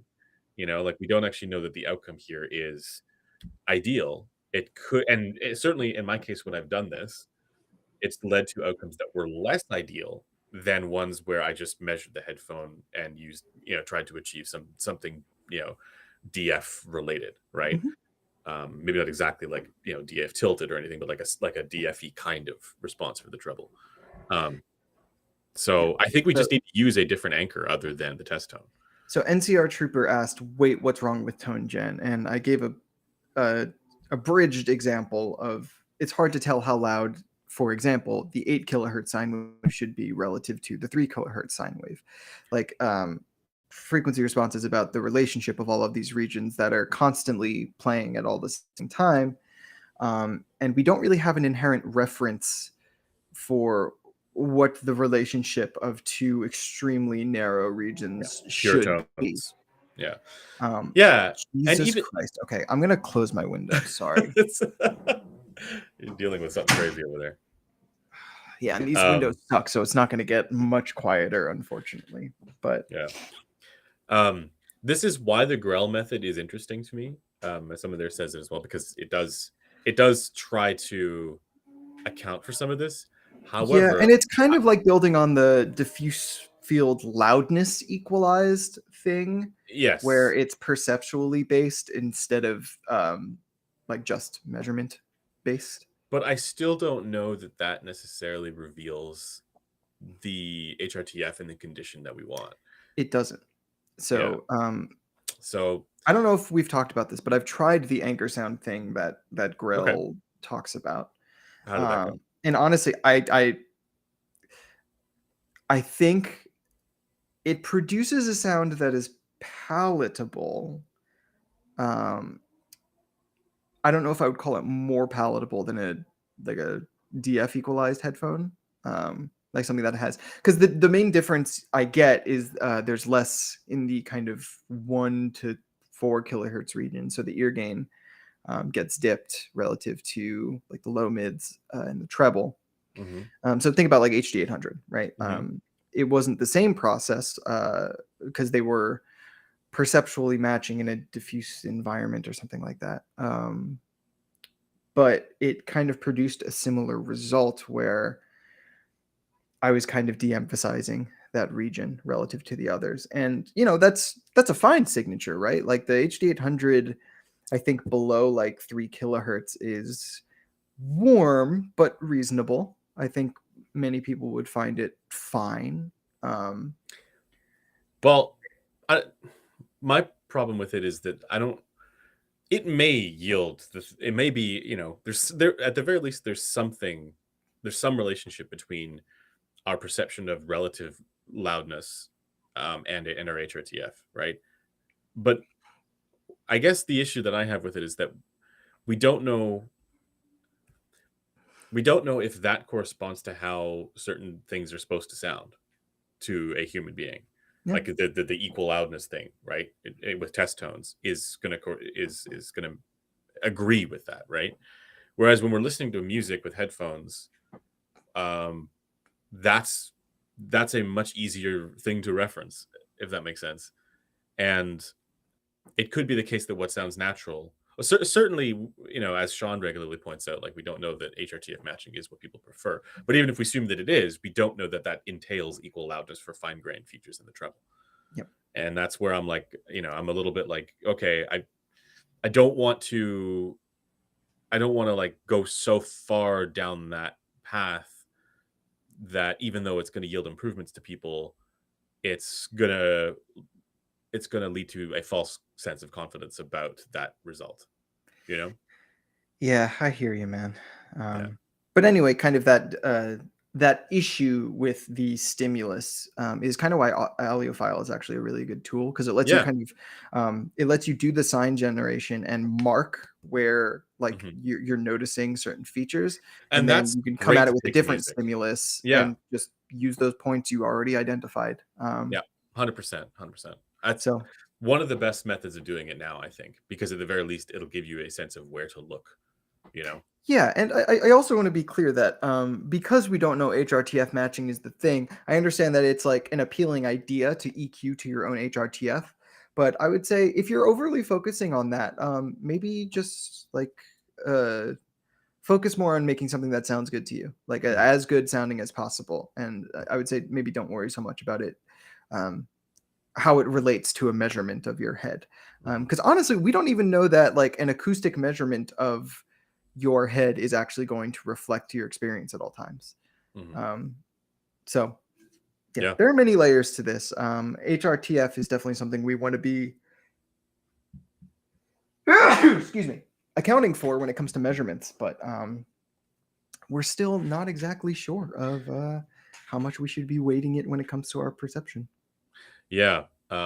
Like we don't actually know that the outcome here is ideal. It could, and certainly in my case, when I've done this, it's led to outcomes that were less ideal than ones where I just measured the headphone and used, tried to achieve something, DF related, right? Mhm. Maybe not exactly like DF tilted or anything, but like a DFE kind of response for the treble. Um, Yeah. so I think we So just need to use a different anchor other than the test tone. so NCR Trooper asked, "Wait, what's wrong with tone gen?" And I gave a abridged example of it's hard to tell how loud, for example, the 8 kilohertz sine wave should be relative to the 3 kilohertz sine wave. Like frequency response is about the relationship of all of these regions that are constantly playing at all the same time. And we don't really have an inherent reference for what the relationship of two extremely narrow Yeah, regions pure should be. tones. Yeah, Um, yeah, and Jesus even Christ. Okay, I'm gonna close my window. Sorry. it's you're dealing with something crazy over there. Yeah, and these windows Um, suck, so it's not gonna get much quieter, unfortunately. But yeah. This is why the Grell method is interesting to me. As someone there says it as well, because it does try to account for some of this. yeah, However, and it's kind of like building on the diffuse field loudness equalized thing, where yes, it's perceptually based instead of like just measurement based. but I still don't know that that necessarily reveals the HRTF and the condition that we want. It doesn't. Yeah. So So I don't know if we've talked about this, but I've tried the anchor sound thing that okay, Grill talks about. how did that go? And honestly, I think it produces a sound that is palatable. Um, I don't know if I would call it more palatable than a DF equalized headphone. Like something that has, because the main difference I get is there's less in the kind of 1 to 4 kilohertz region, so the ear gain gets dipped relative to like the low mids and the treble. Hmm. So think about like HD 800, right? Hmm. It wasn't the same process because they were perceptually matching in a diffuse environment or something like that. But it kind of produced a similar result where I was kind of de-emphasizing that region relative to the others. And that's a fine signature, right? Like the HD 800, I think below like 3 kilohertz is warm but reasonable. I think many people would find it fine. Um, Well, I, my problem with it is that I don't. It may yield. It may be. There at the very least. There's something. There's some relationship between our perception of relative loudness and our HRTF, right? But I guess the issue that I have with it is that we don't know we don't know if that corresponds to how certain things are supposed to sound to a human being. yeah, Like the equal loudness thing, right? With test tones is gonna agree with that, right? Whereas when we're listening to music with headphones, um, that's that's a much easier thing to reference, if that makes sense. And it could be the case that what sounds natural, well, certainly, as Sean regularly points out, like we don't know that HRTF matching is what people prefer. But even if we assume that it is, we don't know that that entails equal loudness for fine grained features in the treble. yep. And that's where I'm like, I'm a little bit like, okay, I don't want to, I don't want to like go so far down that path that even though it's going to yield improvements to people, it's gonna it's going to lead to a false sense of confidence about that result. You know? Yeah, I hear you, man. Yeah. But anyway, kind of that issue with the stimulus is kind of why Aliophile is actually a really good tool because it lets you Yeah. kind of it lets you do the sign generation and mark where like Mhm. you're noticing certain features, and And then that's you can come great at it to with a take to different music. stimulus Yeah. and just use those points you already identified. Yeah. 100%. 100%. That's So one of the best methods of doing it now, I think, because at the very least, it'll give you a sense of where to look, you know? Yeah, and I also want to be clear that because we don't know HRTF matching is the thing, I understand that it's like an appealing idea to EQ to your own HRTF. But I would say if you're overly focusing on that, maybe just like uh, focus more on making something that sounds good to you, like Mhm, as good sounding as possible. And I would say maybe don't worry so much about it, um, how it relates to a measurement of your head. mhm, Because honestly, we don't even know that like an acoustic measurement of your head is actually going to reflect your experience at all times. mhm. Um, so yeah, Yeah. there are many layers to this. HRTF is definitely something we want to be excuse me, accounting for when it comes to measurements, but we're still not exactly sure of how much we should be weighting it when it comes to our perception. Yeah.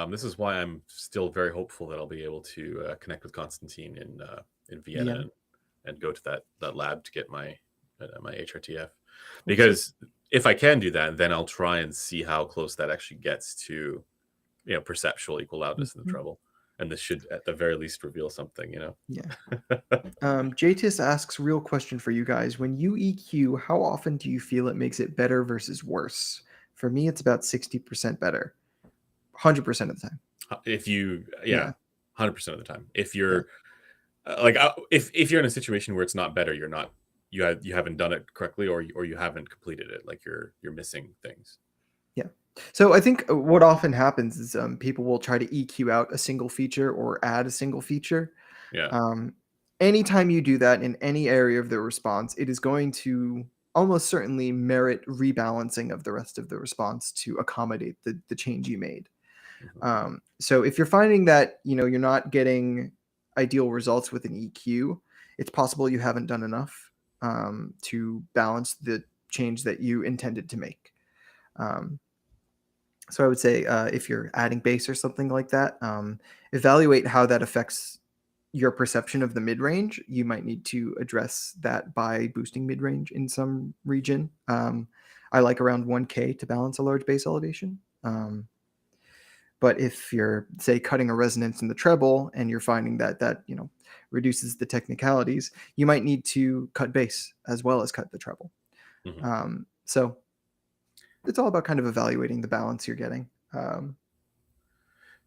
This is why I'm still very hopeful that I'll be able to connect with Constantine in Vienna Vienna. and go to that lab to get my HRTF. Hope so. Because if I can do that, then I'll try and see how close that actually gets to perceptual equal loudness in the Mhm. treble. And this should at the very least reveal something, you Yeah. know. JTIS asks, real question for you guys. When you EQ, how often do you feel it makes it better versus worse? For me, it's about 60% better, 100% of the time. If you yeah, Yeah. 100% of the time. If Yeah. you're if you're in a situation where it's not better, you're not you haven't done it correctly, or you haven't completed it, like you're missing things. Yeah. So I think what often happens is people will try to EQ out a single feature or add a single feature. Yeah. Um, Anytime you do that in any area of the response, it is going to almost certainly merit rebalancing of the rest of the response to accommodate the change you made. Mhm, So if you're finding that you're not getting ideal results with an EQ, it's possible you haven't done enough to balance the change that you intended to make. Um, so I would say if you're adding bass or something like that, evaluate how that affects your perception of the mid range. You might need to address that by boosting mid range in some region. I like around 1K to balance a large bass elevation. But if you're, say, cutting a resonance in the treble and you're finding that reduces the technicalities, you might need to cut bass as well as cut the treble. mhm. So it's all about kind of evaluating the balance you're getting.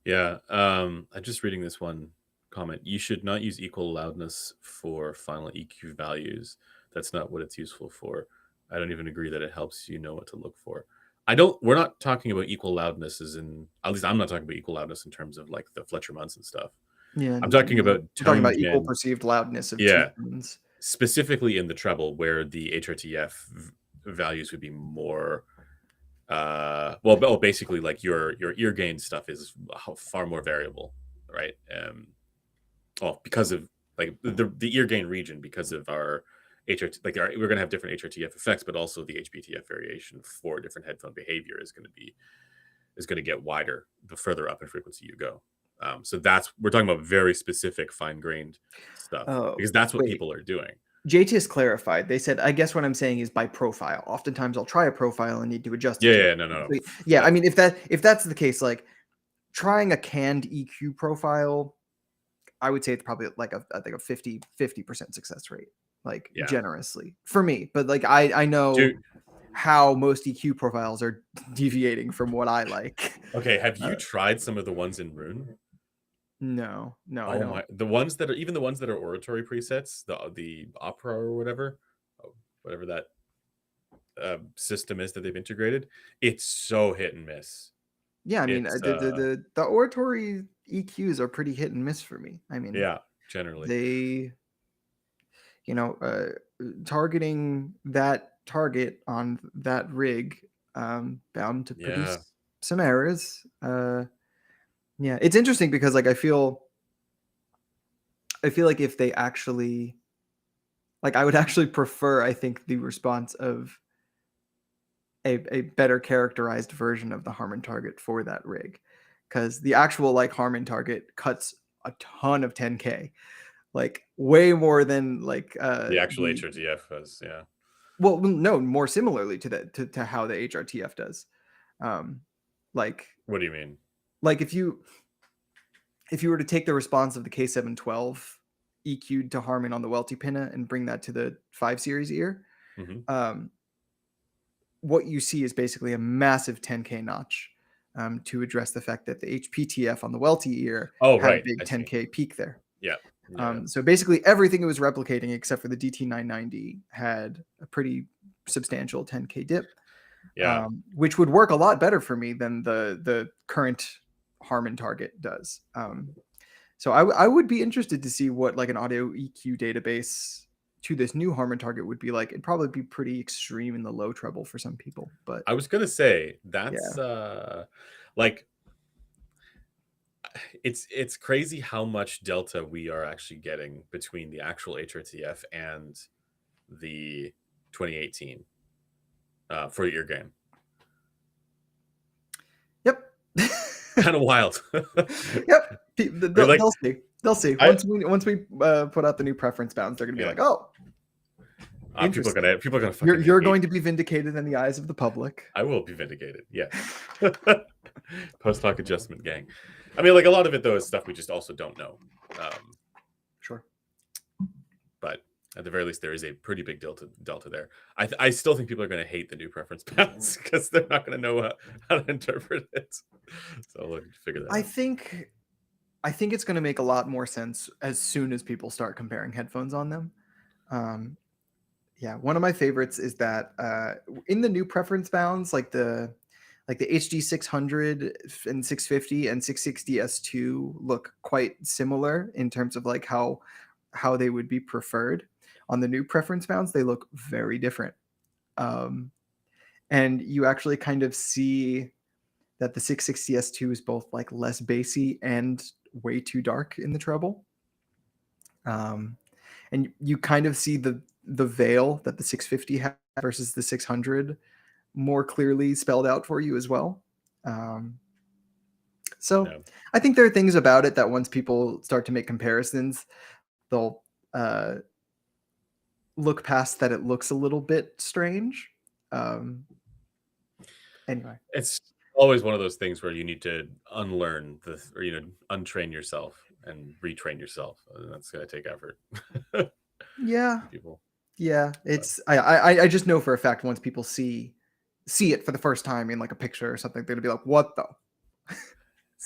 Yeah, I'm just reading this one comment. You should not use equal loudness for final EQ values. That's not what it's useful for. I don't even agree that it helps you know what to look for. I don't. We're not talking about equal loudness as in. At least I'm not talking about equal loudness in terms of like the Fletcher Munson stuff. Yeah, I'm talking no, about we're talking tone about equal gen. perceived loudness of two Yeah, tones. specifically in the treble, where the HRTF values would be more basically like your ear gain stuff is far more variable, right? Well, because of like the ear gain region, because of our HRT, we're going to have different HRTF effects, but also the HBTF variation for different headphone behavior is going to get wider the further up in frequency you go. So that's we're talking about very specific fine grained stuff Oh, because that's what wait. people are doing. JT has clarified. They said, I guess what I'm saying is by profile. Oftentimes I'll try a profile and need to adjust it Yeah, to yeah, no, no, no. so, yeah, I That's mean if that's the case, like trying a canned EQ profile, I would say it's probably like I think a 50% success rate, like yeah. generously for me. But like I know Dude, how most EQ profiles are deviating from what I like. okay, have you Uh, tried some of the ones in Rune? no, no, I Oh don't. my, the ones that are even the ones that are oratory presets, the opera or whatever, whatever that system is that they've integrated, it's so hit and miss. Yeah, I mean It's the oratory EQs are pretty hit and miss for me. I mean yeah, generally. they you know, targeting that target on that rig, bound to Yeah. produce some errors. Yeah, it's interesting because like I feel like if they actually like I would actually prefer I think the response of a better characterized version of the Harman target for that rig because the actual like Harman target cuts a ton of 10K, like way more than like The actual the HRTF has, yeah. well, no, more similarly to that to how the HRTF does. Um, like What do you mean? like if you were to take the response of the K712 EQ'd to Harman on the Welty pinna and bring that to the 5 series ear, Mhm. what you see is basically a massive 10K notch, to address the fact that the HPTF on the Welty ear Oh, had a right. big I see. 10K peak there. Yeah. Yeah. So basically everything it was replicating except for the DT990 had a pretty substantial 10K dip, Yeah. which would work a lot better for me than the current Harman target does. So I would be interested to see what like an audio EQ database to this new Harman target would be like. It'd probably be pretty extreme in the low treble for some people, but I was gonna say yeah. that's like it's crazy how much delta we are actually getting between the actual HRTF and the 2018 for ear game. Yep. Kind of wild. Yep. We're like, They'll see. They'll see. I Once we put out the new preference bounds, they're gonna be yeah. like, oh, interesting. People are gonna fucking You're hate. going to be vindicated in the eyes of the public. I will be vindicated. Yes. Post hoc adjustment gang. I mean, like a lot of it though is stuff we just also don't know. Sure. But at the very least, there is a pretty big delta there. I still think people are going to hate the new preference bounds because they're not going to know how to interpret it. So we'll figure that I out. think it's going to make a lot more sense as soon as people start comparing headphones on them. Yeah, one of my favorites is that in the new preference bounds, like the HD 600 and 650 and 660 S2 look quite similar in terms of like how they would be preferred. On the new preference bounds, they look very different. And you actually kind of see that the 660 S2 is both like less bassy and way too dark in the treble. And you kind of see the veil that the 650 has versus the 600 more clearly spelled out for you as well. So No. I think there are things about it that once people start to make comparisons, they'll look past that it looks a little bit strange. Anyway, It's always one of those things where you need to unlearn or untrain yourself and retrain yourself. And that's going to take effort. yeah, People. yeah. But It's I just know for a fact once people see it for the first time in like a picture or something, they're gonna be like, "What the?"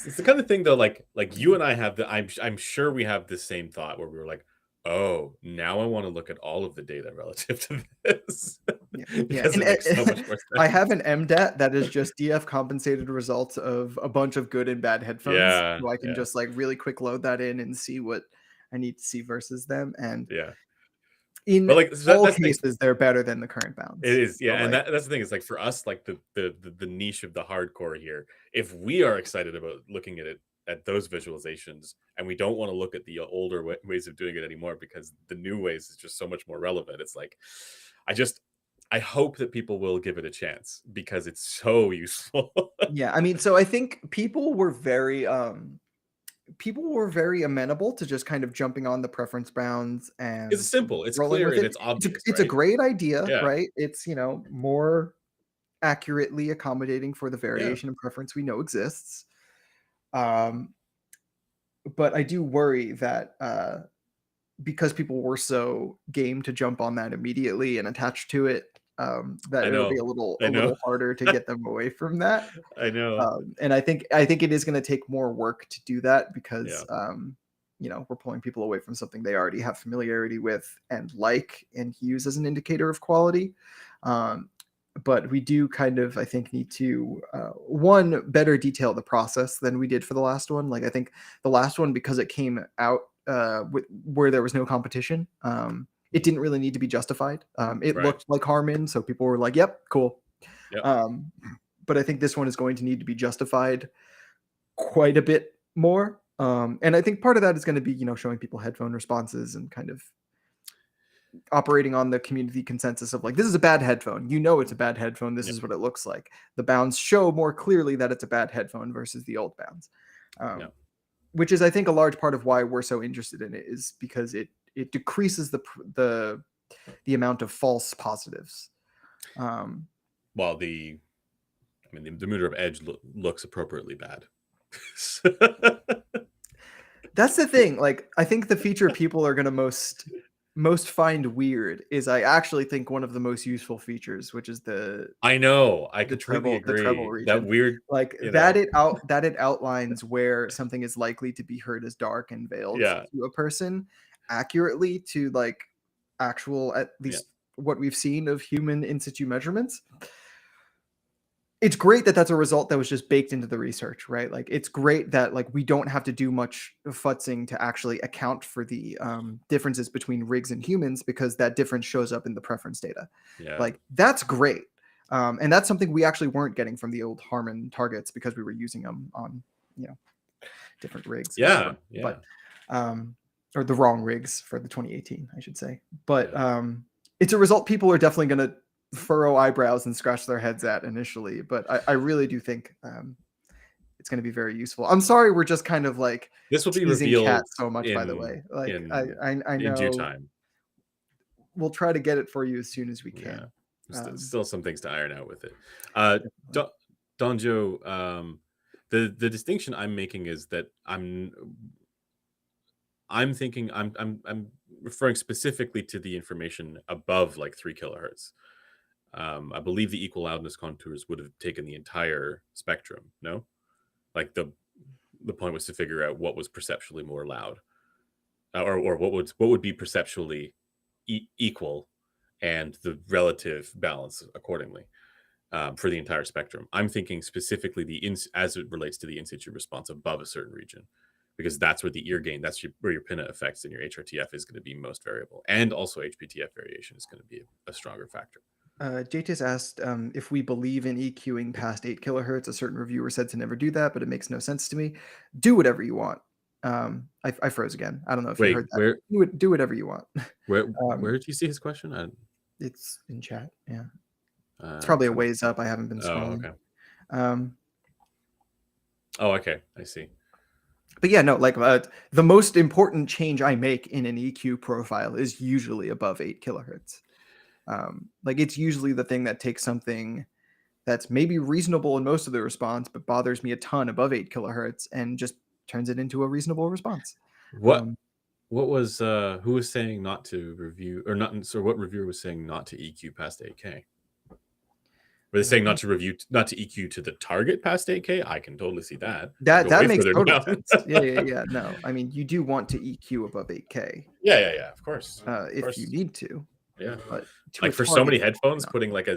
it's the kind of thing though, like you and I have I'm sure we have the same thought where we were like, oh, now I want to look at all of the data relative to this Yeah. because And it makes so much more I sense. have an MDAT that is just DF compensated results of a bunch of good and bad headphones, Yeah, so I can yeah, just like really quick load that in and see what I need to see versus them. And yeah. in But like so all that's the thing. cases, they're better than the current It bounds. is, yeah, So and like, that's the thing is like for us, like the niche of the hardcore here. If we are excited about looking at those visualizations, and we don't want to look at the older ways of doing it anymore because the new ways is just so much more relevant. It's like, I hope that people will give it a chance because it's so useful. yeah, I mean, so I think people were very amenable to just kind of jumping on the preference bounds It's and simple, it's rolling clear, with and it. it's obvious, It's a right? great idea, Yeah, right? It's, more accurately accommodating for the yeah. variation and preference we know exists. Um, but I do worry that because people were so game to jump on that immediately and attached to it, that I it'll be know, a little I know, harder to get them away from that. I know. And I think it is going to take more work to do that because Yeah, we're pulling people away from something they already have familiarity with and like and use as an indicator of quality. Um, but we do kind of, I think, need to one better detail the process than we did for the last one. Like I think the last one, because it came out where there was no competition, it didn't really need to be justified. It right. looked like Harman, so people were like, "Yep, cool." Yep. Um, but I think this one is going to need to be justified quite a bit more. And I think part of that is going to be, showing people headphone responses and kind of operating on the community consensus of like, this is a bad headphone. It's a bad headphone. This Yeah. is what it looks like. The bounds show more clearly that it's a bad headphone versus the old bounds, Yeah. which is, I think, a large part of why we're so interested in it is because it decreases the amount of false positives. While the meter of edge looks appropriately bad. That's the thing. Like, I think the feature people are gonna most find weird is I actually think one of the most useful features, which is I know. I completely the treble agree. That region. weird, Like you know. that it outlines where something is likely to be heard as dark and veiled Yeah. to a person accurately to like actual, at Yeah. least what we've seen of human in situ measurements. It's great that that's a result that was just baked into the research, right? Like it's great that like we don't have to do much futzing to actually account for the differences between rigs and humans because that difference shows up in the preference data. Yeah. Like that's great. And that's something we actually weren't getting from the old Harman targets because we were using them on, you know, different rigs and Yeah. whatnot. Yeah. But or the wrong rigs for the 2018, I should say. But Yeah. it's a result people are definitely going to furrow eyebrows and scratch their heads at initially. But I really do think it's going to be very useful. I'm sorry, we're just kind of like This will be teasing Cat revealed so much. By the way, like I in due know time. we'll try to get it for you as soon as we Yeah. can. Still some things to iron out with it. Definitely. Do- Donjo, the distinction I'm making is that I'm thinking I'm referring specifically to the information above like 3 kilohertz. I believe the equal loudness contours would have taken the entire spectrum. No, like the point was to figure out what was perceptually more loud, or what would be perceptually equal, and the relative balance accordingly, for the entire spectrum. I'm thinking specifically as it relates to the in situ response above a certain region, because that's where the ear gain, where your pinna effects and your HRTF is going to be most variable, and also HPTF variation is going to be a stronger factor. JTS asked if we believe in EQing past 8 kilohertz. A certain reviewer said to never do that, but it makes no sense to me. Do whatever you want. I froze again. I don't know if you heard Wait, that. Do whatever you want. where did you see his question? It's in chat. Yeah, it's probably a So, ways up. I haven't been oh, scrolling. okay. Um, Oh, okay. I see. but yeah, no, like the most important change I make in an EQ profile is usually above 8 kilohertz. Like it's usually the thing that takes something that's maybe reasonable in most of the response, but bothers me a ton above 8 kilohertz and just turns it into a reasonable response. What what was who was saying not to review, or not? So what reviewer was saying not to EQ past 8K? Were they saying not to EQ to the target past 8K? I can totally see that. Or go That way makes further total down. sense. Yeah. No, I mean you do want to EQ above 8K Yeah. Of course. Of if you course. need to, Yeah. but to a Like for so target, many headphones, not. putting like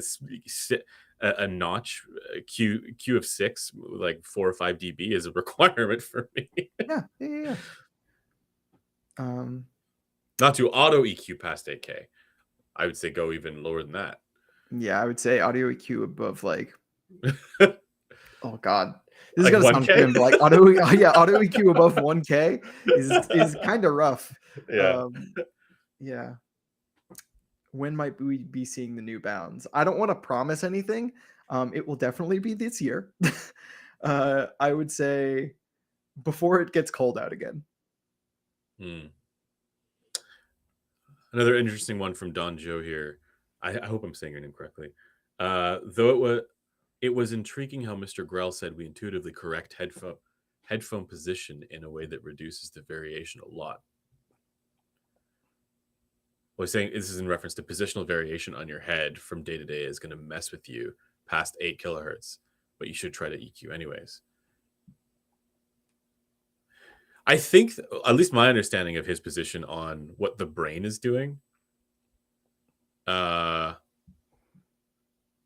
a notch, Q of 6, like 4 or 5 dB is a requirement for me. Yeah. Um, Not to auto EQ past 8K. I would say go even lower than that. yeah, I would say audio EQ above like, Like oh god, this is gonna sound 1K? grim, but like auto yeah, auto EQ above 1K is kind of rough. Yeah. Um, yeah. When might we be seeing the new bounds? I don't want to promise anything. It will definitely be this year. I would say before it gets cold out again. Hmm. Another interesting one from Don Joe here. I hope I'm saying your name correctly. Though it was intriguing how Mr. Grell said we intuitively correct headphone position in a way that reduces the variation a lot. Well, he's saying this is in reference to positional variation on your head from day to day is going to mess with you past 8 kilohertz, but you should try to EQ anyways. I think, at least my understanding of his position on what the brain is doing,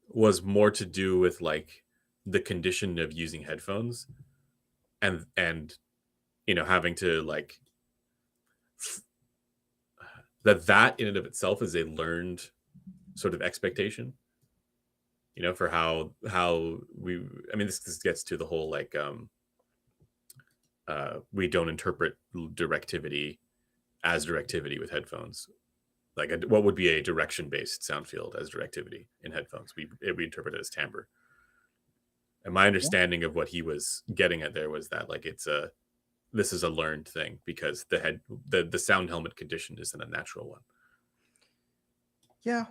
was more to do with like the condition of using headphones, and having to like that in and of itself is a learned sort of expectation, for how we, I mean, this gets to the whole like we don't interpret directivity as directivity with headphones. Like what would be a direction based sound field as directivity in headphones? We interpret it as timbre. And my Yeah. understanding of what he was getting at there was that like this is a learned thing, because the sound helmet condition isn't a natural one. Yeah.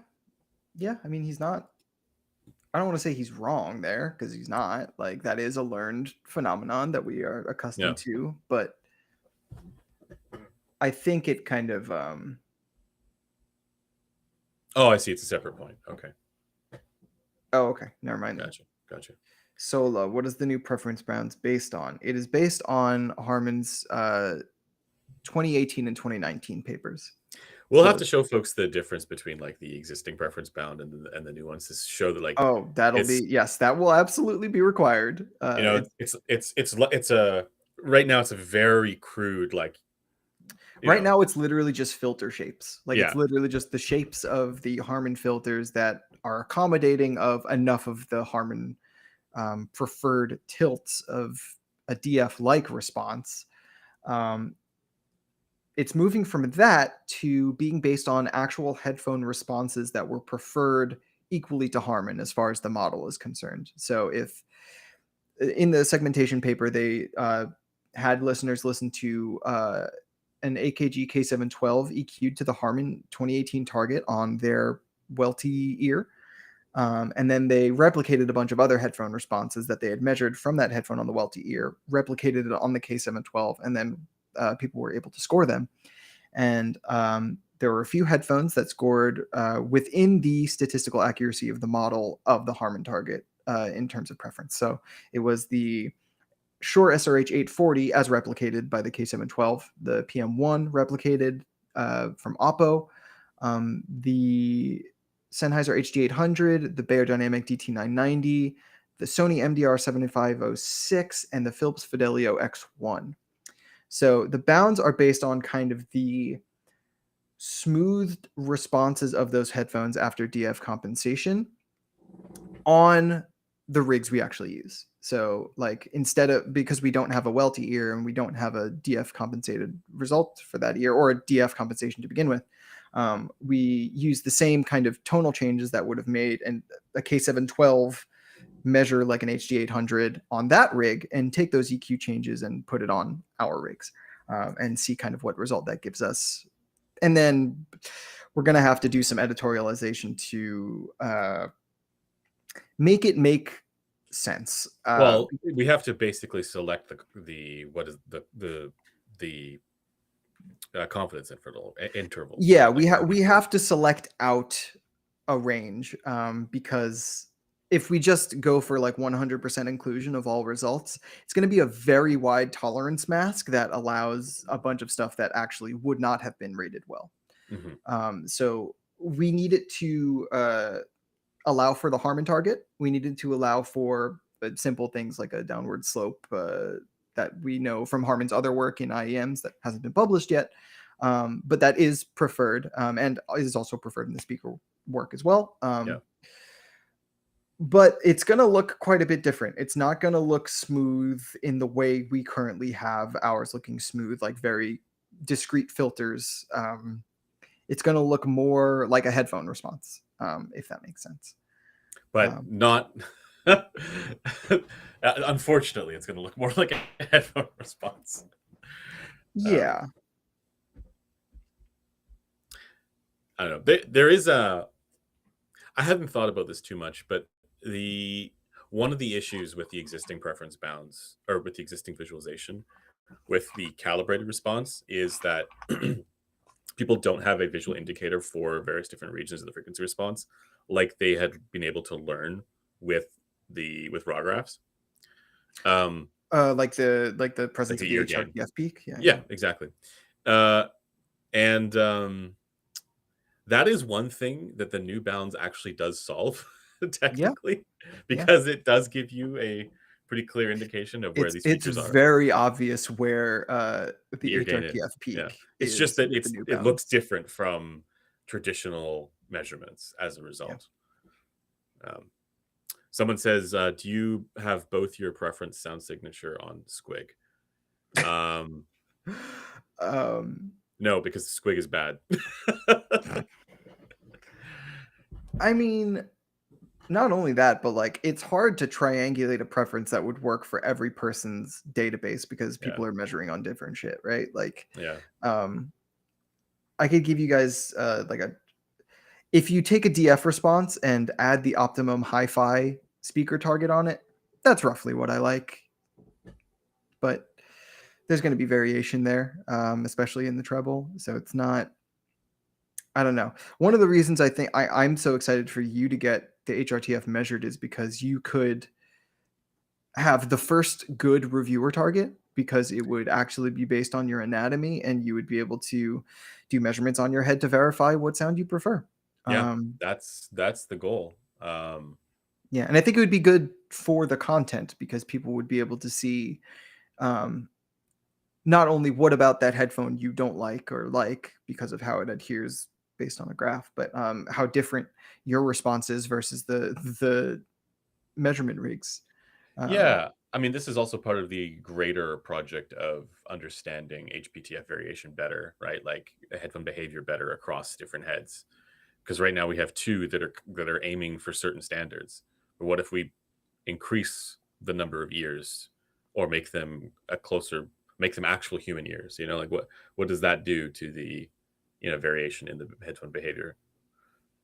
I mean, he's not. I don't want to say he's wrong there because he's not. Like that is a learned phenomenon that we are Yeah. accustomed to. But I think it kind of Oh, I see. It's a separate point. Okay. oh, okay, never mind then. Gotcha. Sola, what is the new preference bounds based on? It is based on Harmon's 2018 and 2019 papers. We'll So have to show folks the difference between like the existing preference bound and the new ones to show that like oh, that'll it's be, yes, that will absolutely be required. you know it's a right now it's a very crude like you Right know now, it's literally just filter shapes. Like it's yeah literally just the shapes of the Harman filters that are accommodating of enough of the Harman preferred tilts of a DF-like response. Um, it's moving from that to being based on actual headphone responses that were preferred equally to Harman as far as the model is concerned. So if in the segmentation paper they had listeners listen to an AKG K712 EQ'd to the Harman 2018 target on their Welty ear. And then they replicated a bunch of other headphone responses that they had measured from that headphone on the Welty ear, replicated it on the K712, and then people were able to score them. And there were a few headphones that scored within the statistical accuracy of the model of the Harman target in terms of preference. So it was the Shure SRH 840 as replicated by the K712, the PM1 replicated from Oppo, the Sennheiser HD800, the Beyerdynamic DT990, the Sony MDR 7506, and the Philips Fidelio X1. So the bounds are based on kind of the smoothed responses of those headphones after DF compensation on the rigs we actually use. So like instead of, because we don't have a Welty ear and we don't have a DF compensated result for that ear or a DF compensation to begin with, we use the same kind of tonal changes that would have made a K712 measure like an HD800 on that rig and take those EQ changes and put it on our rigs and see kind of what result that gives us. And then we're going to have to do some editorialization to make it make sense. well we have to basically select the what is the confidence interval Yeah, right? we have to select out a range because if we just go for like 100% inclusion of all results, it's going to be a very wide tolerance mask that allows a bunch of stuff that actually would not have been rated well. So we needed to allow for the Harman target. We needed to allow for simple things like a downward slope that we know from Harman's other work in IEMs that hasn't been published yet. But that is preferred and is also preferred in the speaker work as well. Yeah. But it's going to look quite a bit different. It's not going to look smooth in the way we currently have ours looking smooth, like very discrete filters. It's going to look more like a headphone response, if that makes sense. But not unfortunately it's going to look more like a headphone response. Yeah. I don't know. There is I hadn't thought about this too much, but one of the issues with the existing preference bounds or with the existing visualization with the calibrated response is that people don't have a visual indicator for various different regions of the frequency response like they had been able to learn with raw graphs. Like the presence like of the the ear gain. HRTF peak. Yeah, exactly. And that is one thing that the new bounds actually does solve technically, because it does give you a pretty clear indication of where these features are. It's very obvious where the ear gain HRTF peak yeah. It's just that it looks different from traditional measurements as a result. Someone says, do you have both your preference sound signature on Squig? No, because the Squig is bad. I mean, not only that, but like it's hard to triangulate a preference that would work for every person's database because people are measuring on different shit, right? Like, I could give you guys if you take a DF response and add the optimum hi-fi speaker target on it, that's roughly what I like. But there's going to be variation there, especially in the treble. So it's not, I don't know. One of the reasons I think I'm so excited for you to get the HRTF measured is because you could have the first good reviewer target, because it would actually be based on your anatomy, and you would be able to do measurements on your head to verify what sound you prefer. Yeah, Um, that's the goal. yeah, and I think it would be good for the content, because people would be able to see, um, not only what about that headphone you don't like or like because of how it adheres based on a graph, but how different your response is versus the measurement rigs. Um, Yeah, I mean, this is also part of the greater project of understanding HPTF variation better, right? Like headphone behavior better across different heads. Because right now we have two that are aiming for certain standards. But what if we increase the number of ears, or make them actual human ears? You know, like what does that do to the variation in the headphone behavior?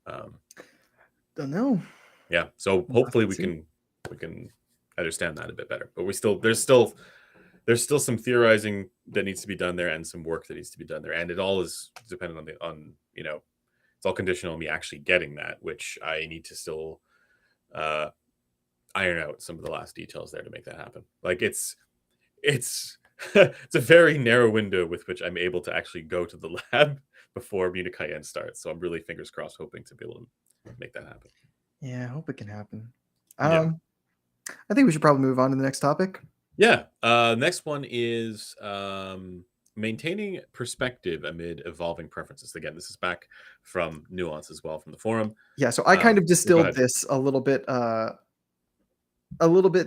Um, don't know. yeah, so We'll have hopefully to see. we can understand that a bit better. But there's still some theorizing that needs to be done there, and some work that needs to be done there, and it all is dependent on it's all conditional on me actually getting that, which I need to still uh, iron out some of the last details there to make that happen. Like it's it's a very narrow window with which I'm able to actually go to the lab before Munich Cayenne starts. So I'm really fingers crossed, hoping to be able to make that happen. Yeah, I hope it can happen. Yeah. Um, I think we should probably move on to the next topic. Yeah. Next one is maintaining perspective amid evolving preferences. Again, this is back from Nuance as well, from the forum. Yeah, so I kind of Go distilled ahead. this a little bit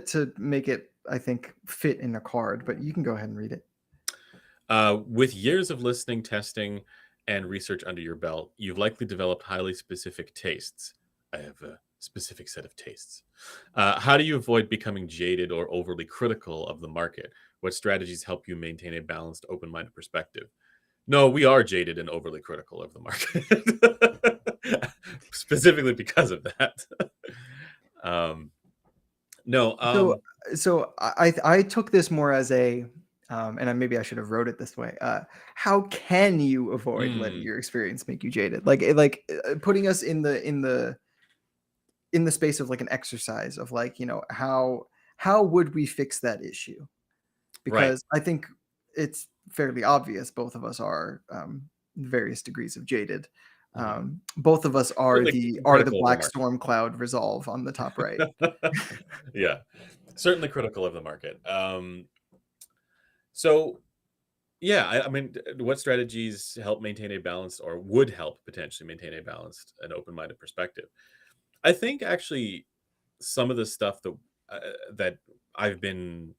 to make it, I think, fit in a card, but you can go ahead and read it. With years of listening, testing, and research under your belt, you've likely developed highly specific tastes. I have a specific set of tastes. How do you avoid becoming jaded or overly critical of the market? What strategies help you maintain a balanced, open minded perspective? No, we are jaded and overly critical of the market, specifically because of that. um, no, So, so I took this more as a, maybe I should have wrote it this way. How can you avoid letting mm, your experience make you jaded? Putting us in the space of like an exercise of like, how would we fix that issue? right. Because I think it's fairly obvious both of us are, various degrees of jaded. Mhm. Both of us are Certainly the critical of the black market. storm cloud resolve on the top right. Yeah, certainly critical of the market. So yeah, I mean, what strategies help maintain a balanced, or would help potentially maintain a balanced and open-minded perspective? I think actually some of the stuff that I've been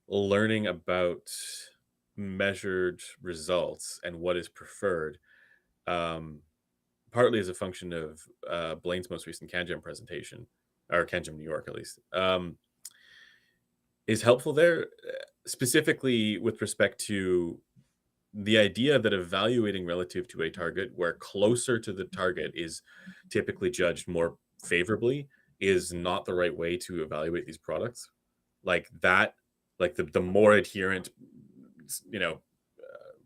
learning about measured results and what is preferred, um, partly as a function of Blaine's most recent CanJam presentation, or CanJam New York at least. Is helpful there, specifically with respect to the idea that evaluating relative to a target, where closer to the target is typically judged more favorably, is not the right way to evaluate these products. Like that, like the more adherent, you know,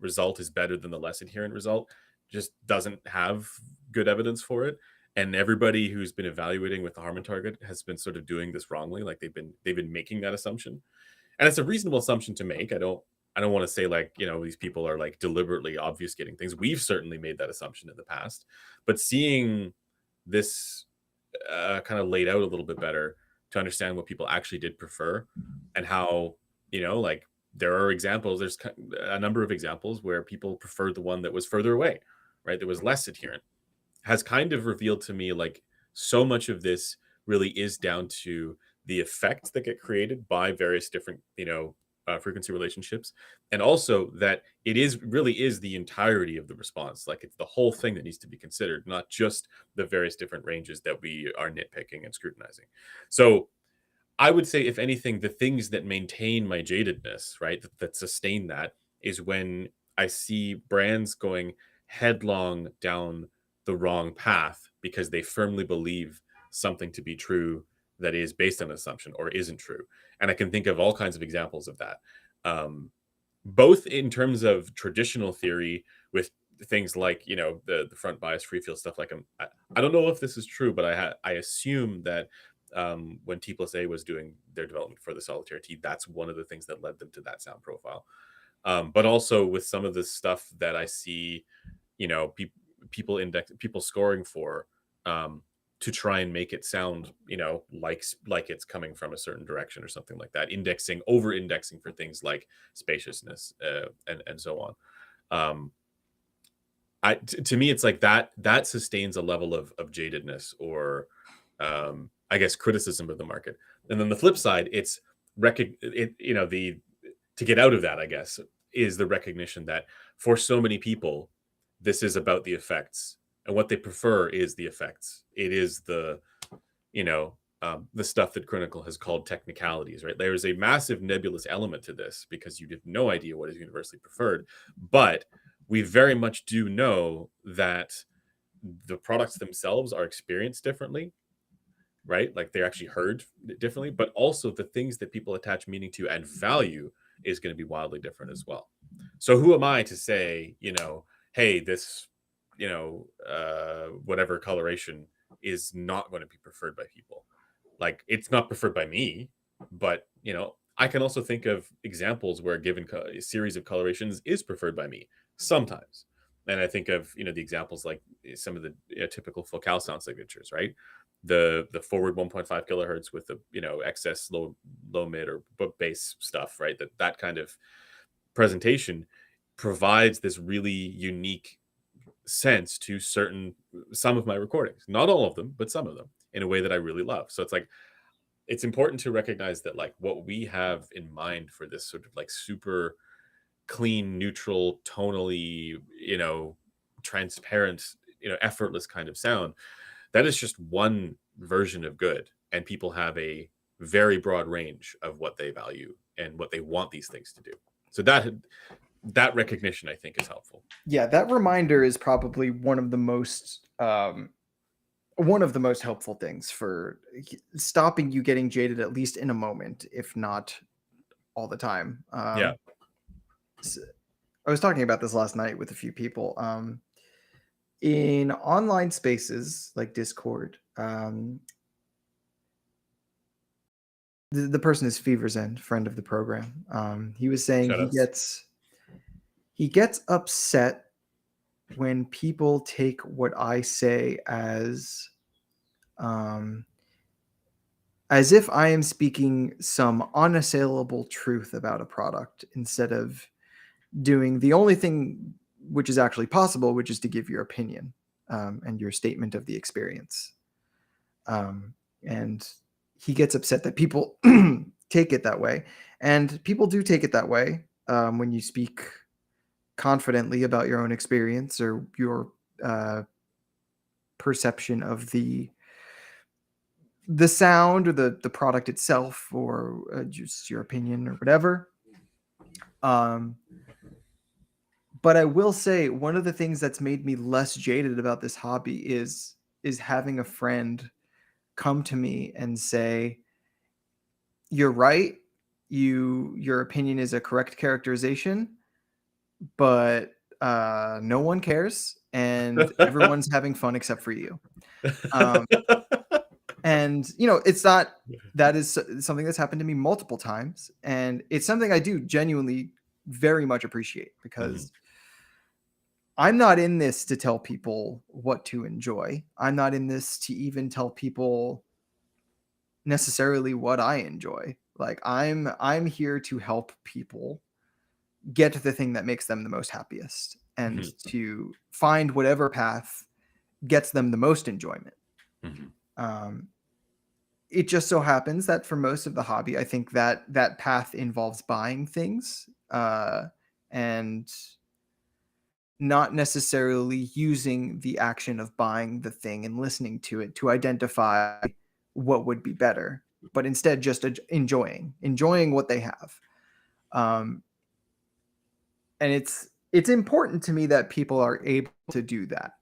result is better than the less adherent result, just doesn't have good evidence for it. And everybody who's been evaluating with the Harman target has been sort of doing this wrongly. Like they've been making that assumption, and it's a reasonable assumption to make. I don't want to say like these people are like deliberately obfuscating things. We've certainly made that assumption in the past, but seeing this kind of laid out a little bit better to understand what people actually did prefer, and how like there are examples. There's a number of examples where people preferred the one that was further away, right? That was less adherent. Has kind of revealed to me like so much of this really is down to the effects that get created by various different frequency relationships, and also that it is really is the entirety of the response. Like it's the whole thing that needs to be considered, not just the various different ranges that we are nitpicking and scrutinizing. So I would say, if anything, the things that maintain my jadedness, right, that sustain that, is when I see brands going headlong down the wrong path because they firmly believe something to be true that is based on an assumption or isn't true. And I can think of all kinds of examples of that. Um, both in terms of traditional theory with things like the front bias free field stuff. Like I don't know if this is true, but I assume that when T plus A was doing their development for the solitaire T, that's one of the things that led them to that sound profile. But also with some of the stuff that I see, people scoring for, to try and make it sound, like it's coming from a certain direction or something like that, over indexing for things like spaciousness, and so on. Um, to me, it's like that sustains a level of jadedness, or I guess criticism of the market. And then the flip side, it's the to get out of that, I guess, is the recognition that for so many people, this is about the effects, and what they prefer is the effects. It is the stuff that Critical has called technicalities, right? There is a massive nebulous element to this because you have no idea what is universally preferred, but we very much do know that the products themselves are experienced differently, right? Like they're actually heard differently, but also the things that people attach meaning to and value is going to be wildly different as well. So who am I to say, hey, this, whatever coloration is not going to be preferred by people? Like it's not preferred by me, but I can also think of examples where a given series of colorations is preferred by me sometimes. And I think of the examples like some of the typical focal sound signatures, right? The forward 1.5 kilohertz with the excess low mid or bass stuff, right? That kind of presentation provides this really unique sense to some of my recordings, not all of them, but some of them, in a way that I really love. So it's like it's important to recognize that like what we have in mind for this sort of like super clean, neutral, tonally, transparent, effortless kind of sound, that is just one version of good, and people have a very broad range of what they value and what they want these things to do. So that recognition, I think, is helpful. Yeah, that reminder is probably one of the most helpful things for stopping you getting jaded, at least in a moment, if not all the time. Yeah. I was talking about this last night with a few people. In online spaces like Discord, the person is Fever's End, friend of the program. He was saying Shout outs. he gets upset when people take what I say as if I am speaking some unassailable truth about a product, instead of doing the only thing which is actually possible, which is to give your opinion, and your statement of the experience. And he gets upset that people take it that way. And people do take it that way, when you speak confidently about your own experience or your perception of the sound or the product itself, or just your opinion or whatever. But I will say one of the things that's made me less jaded about this hobby is having a friend come to me and say, "You're right. Your opinion is a correct characterization, but no one cares, and everyone's having fun except for you." Um, and it's not that is something that's happened to me multiple times, and it's something I do genuinely very much appreciate, because I'm not in this to tell people what to enjoy. I'm not in this to even tell people necessarily what I enjoy. Like I'm here to help people get to the thing that makes them the most happiest, and Mhm. to find whatever path gets them the most enjoyment. Mhm. Um, it just so happens that for most of the hobby, I think that that path involves buying things, and not necessarily using the action of buying the thing and listening to it to identify what would be better, but instead just enjoying what they have. Um, and it's important to me that people are able to do that.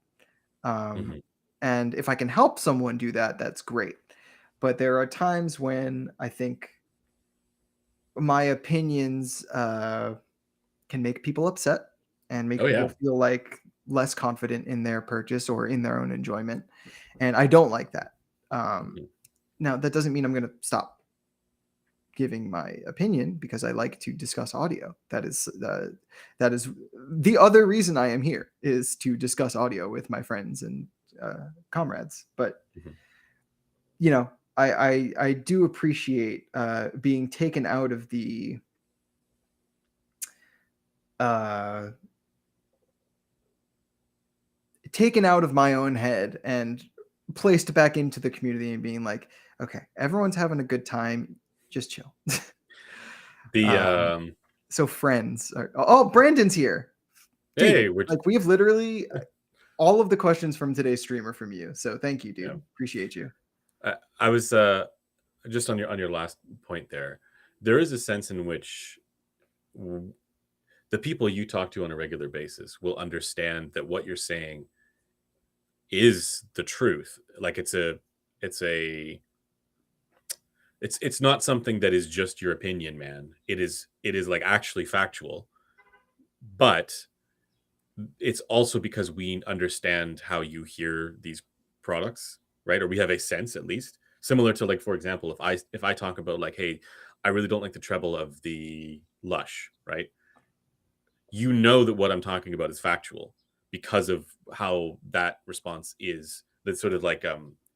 Um, Mhm. and if I can help someone do that, that's great. But there are times when I think my opinions can make people upset and make Oh people yeah. feel like less confident in their purchase or in their own enjoyment. And I don't like that. Mhm. Now, that doesn't mean I'm going to stop giving my opinion because I like to discuss audio. That is the other reason I am here, is to discuss audio with my friends and comrades. But Mhm. you know, I do appreciate being taken out of the uh, taken out of my own head and placed back into the community and being like, okay, everyone's having a good time, just chill. The um, so friends are, oh, Brandon's here, hey, dude. we're Like we have literally all of the questions from today's stream are from you. So thank you, yeah. dude. Appreciate you. I was just on your last point there. There is a sense in which the people you talk to on a regular basis will understand that what you're saying is the truth. Like it's a it's not something that is just your opinion, man. It is like actually factual. But it's also because we understand how you hear these products, right? Or we have a sense at least. Similar to, like, for example, if I talk about like, hey, I really don't like the treble of the Lush, right? You know that what I'm talking about is factual because of how that response is, the sort of like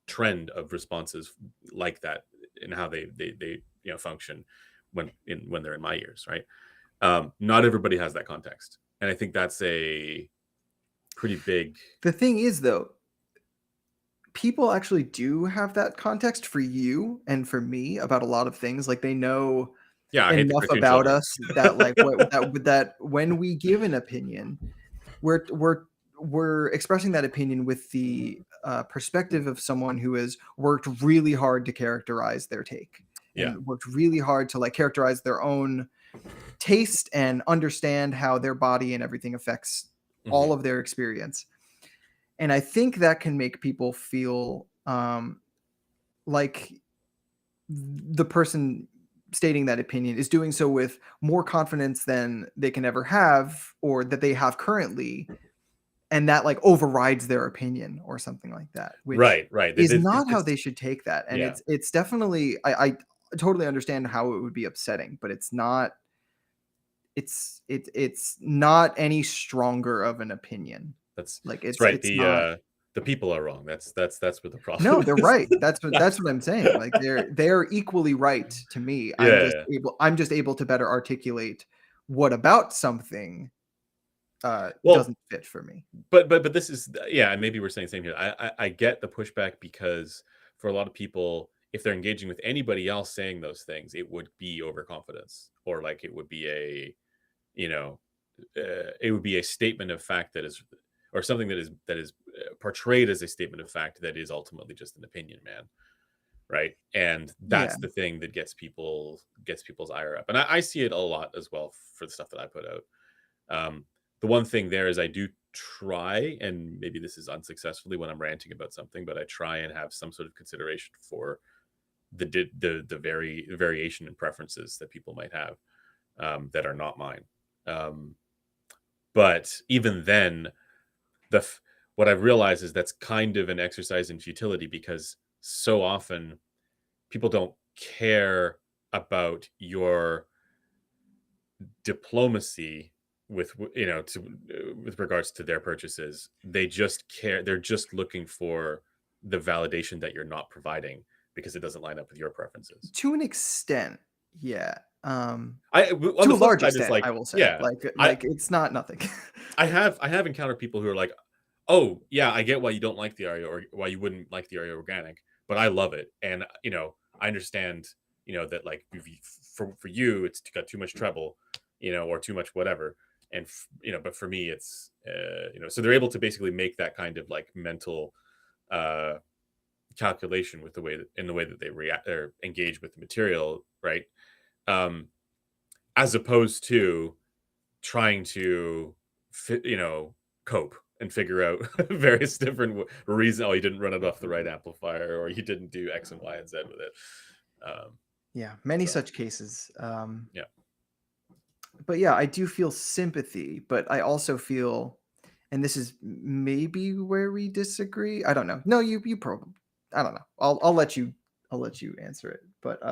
trend of responses like that, and how they function when they're in my ears, right? Not everybody has that context, and I think that's a pretty big. The thing is, though, people actually do have that context for you and for me about a lot of things. Like they know Yeah, I hate the enough cartoon about children. us that like that when we give an opinion, we're we're we're expressing that opinion with the perspective of someone who has worked really hard to characterize their take Yeah. and worked really hard to like characterize their own taste and understand how their body and everything affects all Mhm. of their experience. And I think that can make people feel like the person stating that opinion is doing so with more confidence than they can ever have or that they have currently, and that like overrides their opinion or something like that, which Right, right. is not how It's they should take that. And yeah. it's definitely I totally understand how it would be upsetting, but it's not it's not any stronger of an opinion. Like That's right. it's not. The people are wrong. That's what the No, problem they're is. right. That's what I'm saying. Like they're equally right to me. Yeah, yeah, yeah. I'm just able to better articulate what about something Well, doesn't fit for me. but this is, yeah, and maybe we're saying the same here. I get the pushback because for a lot of people, if they're engaging with anybody else saying those things, it would be overconfidence, or like it would be a, you know, it would be a statement of fact that is, or something that is portrayed as a statement of fact that is ultimately just an opinion, man. Right, and Yeah. that's the thing that gets people's ire up, and I see it a lot as well for the stuff that I put out. um, the one thing there is I do try, and maybe this is unsuccessfully when I'm ranting about something, but I try and have some sort of consideration for the variation in preferences that people might have, that are not mine. um, but even then, the f- what I've realized is that's kind of an exercise in futility, because so often people don't care about your diplomacy with regards to their purchases. They're just looking for the validation that you're not providing because it doesn't line up with your preferences. To an extent, yeah. On To the a flip large side, it's extent, like, I will say. yeah, I Like it's not nothing. I have encountered people who are like, oh yeah, I get why you don't like the Oreo, or why you wouldn't like the Oreo organic, but I love it, and I understand, that like, for you it's got too much trouble, or too much whatever, and but for me it's, so they're able to basically make that kind of like mental uh calculation with the way that they react or engage with the material, right? um as opposed to trying to fit, cope and figure out various different reasons. Oh, you didn't run it off the right amplifier, or you didn't do X and Y and Z with it. Yeah, many So such cases. yeah. but yeah, I do feel sympathy, but I also feel, and this is maybe where we disagree. I don't know. No, you probably, I don't know. I'll let you answer it. But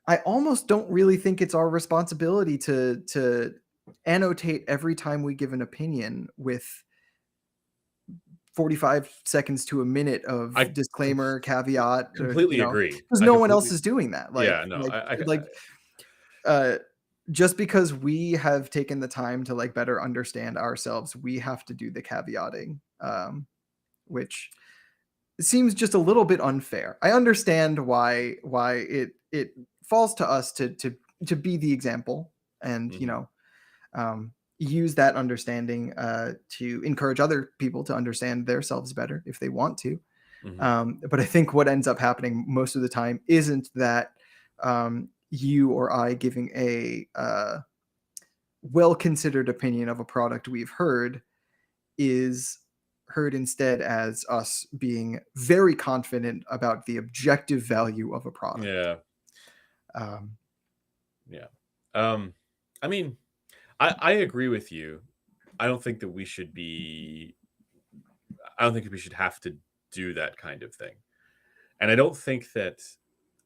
I almost don't really think it's our responsibility to annotate every time we give an opinion with 45 seconds to a minute of I disclaimer, caveat, or, completely agree. because I no one else completely is doing that. Yeah, no, Uh, just because we have taken the time to like better understand ourselves, we have to do the caveating, which seems just a little bit unfair. I understand why it falls to us to be the example and Mhm, use that understanding to encourage other people to understand themselves better if they want to. mhm. But I think what ends up happening most of the time isn't that you or I giving a well considered opinion of a product we've heard is heard instead as us being very confident about the objective value of a product. Yeah, Um, yeah. Um, I mean, I agree with you. I don't think that we should be I don't think we should have to do that kind of thing. And I don't think that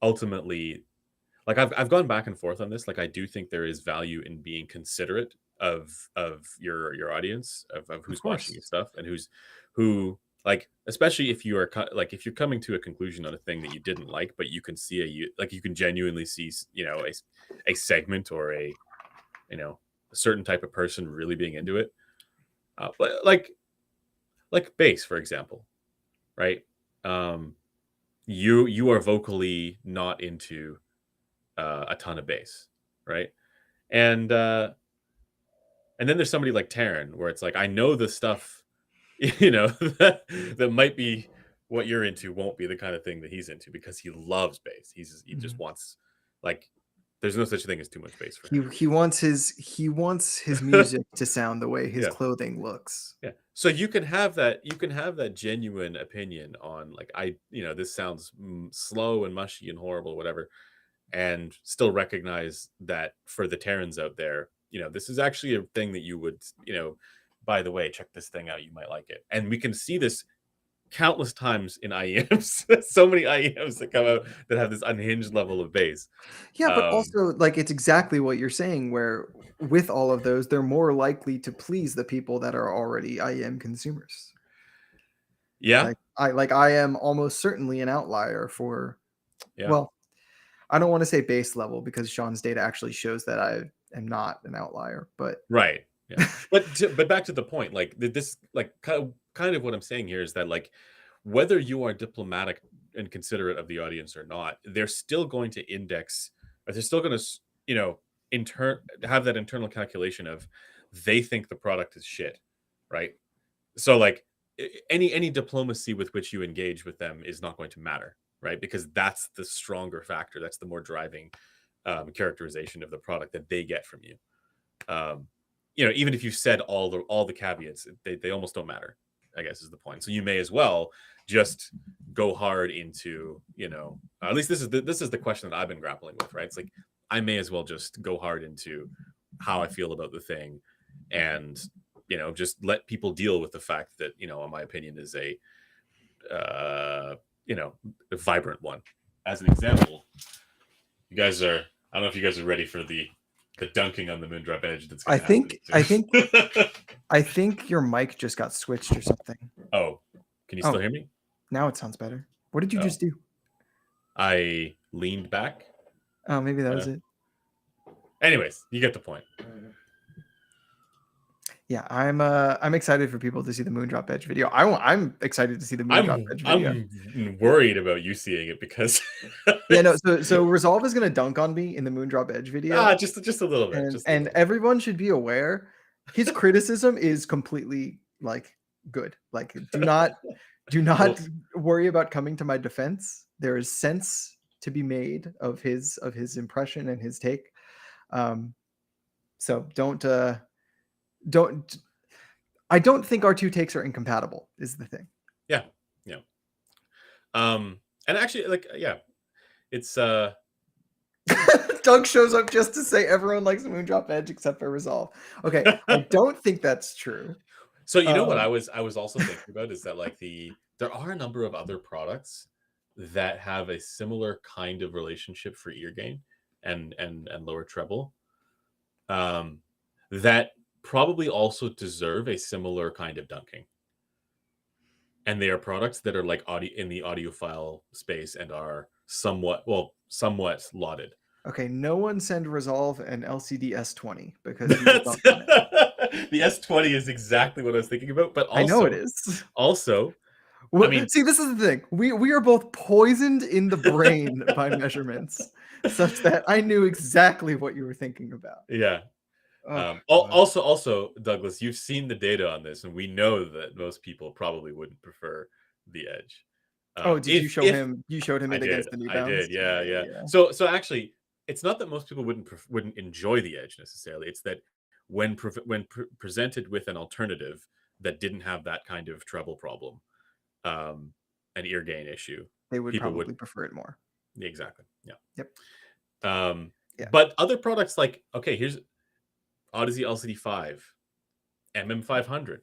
ultimately like I've gone back and forth on this. Like I do think there is value in being considerate of your audience, of of who's watching course. your stuff and who like especially if you are like if you're coming to a conclusion on a thing that you didn't like, but you can see like you can genuinely see a segment or a a certain type of person really being into it. But like bass, for example, right? Um, you are vocally not into a ton of bass, right? And and then there's somebody like Taryn, where it's like I know the stuff, that might be what you're into won't be the kind of thing that he's into because he loves bass. He just Mhm. wants like there's no such thing as too much bass for him. He wants his music to sound the way his Yeah. clothing looks. Yeah. So you can have that genuine opinion on like this sounds slow and mushy and horrible whatever and still recognize that for the Terrans out there, this is actually a thing that you would, by the way, check this thing out, you might like it. And we can see this countless times in IEMs. So many IEMs that come out that have this unhinged level of bass. Yeah, but Um also like it's exactly what you're saying where with all of those they're more likely to please the people that are already IM consumers. yeah, I am almost certainly an outlier for, yeah. well, I don't want to say base level because Sean's data actually shows that I am not an outlier, but Right. Yeah. But back to the point, like this, like kind of what I'm saying here is that like whether you are diplomatic and considerate of the audience or not, they're still going to index, or they're still going to, have that internal calculation of they think the product is shit, right? So like any diplomacy with which you engage with them is not going to matter, right? Because that's the stronger factor. That's the more driving characterization of the product that they get from you. Um, even if you said all the caveats, they almost don't matter, I guess is the point. So you may as well just go hard into, at least this is the question that I've been grappling with, right? It's like I may as well just go hard into how I feel about the thing and just let people deal with the fact that, in my opinion, is uh, a vibrant one. As an example, you guys are I don't know if you guys are ready for the dunking on the Moondrop Edge that's going I to happen think I think soon. I think your mic just got switched or something. Oh, can you still Oh, hear me? now it sounds better. What did you Oh, just do? I leaned back. Oh, maybe that was Uh, it. anyways, you get the point. Yeah, I'm excited for people to see the Moondrop Edge video. I'm excited to see the Moondrop Edge video. I'm worried about you seeing it because Yeah, no, so Resolve is gonna dunk on me in the Moondrop Edge video, just a little bit, and just a little bit. everyone should be aware his criticism is completely like good. Like, do Well, not worry about coming to my defense. There is sense to be made of his impression and his take. Um, so don't I don't think our two takes are incompatible. Is the thing. yeah, yeah. And actually, like, yeah, it's Doug shows up just to say everyone likes Moondrop Edge except for Resolve. Okay, I don't think that's true. So you know what I was also thinking about is that like there are a number of other products that have a similar kind of relationship for ear gain and lower treble, um, that probably also deserve a similar kind of dunking. And they are products that are like audio in the audiophile space and are somewhat lauded. Okay, no one send Resolve and LCD S20 because he will That's dunk on it. the S20 is exactly what I was thinking about, but I know it also is. also I mean, See, this is the thing. We are both poisoned in the brain by measurements, such that I knew exactly what you were thinking about. yeah. Oh, God. Also, Douglas, you've seen the data on this, and we know that most people probably wouldn't prefer the Edge. Oh, did you show If him? You showed him it against the New I Bounds? did, yeah, Yeah, yeah. yeah. So actually, it's not that most people wouldn't enjoy the Edge necessarily. It's that when presented with an alternative that didn't have that kind of treble problem, um, an ear gain issue, They would people would probably prefer it more. exactly, yeah. Yep. Yeah. But other products like okay, here's Odyssey LCD5, MM500.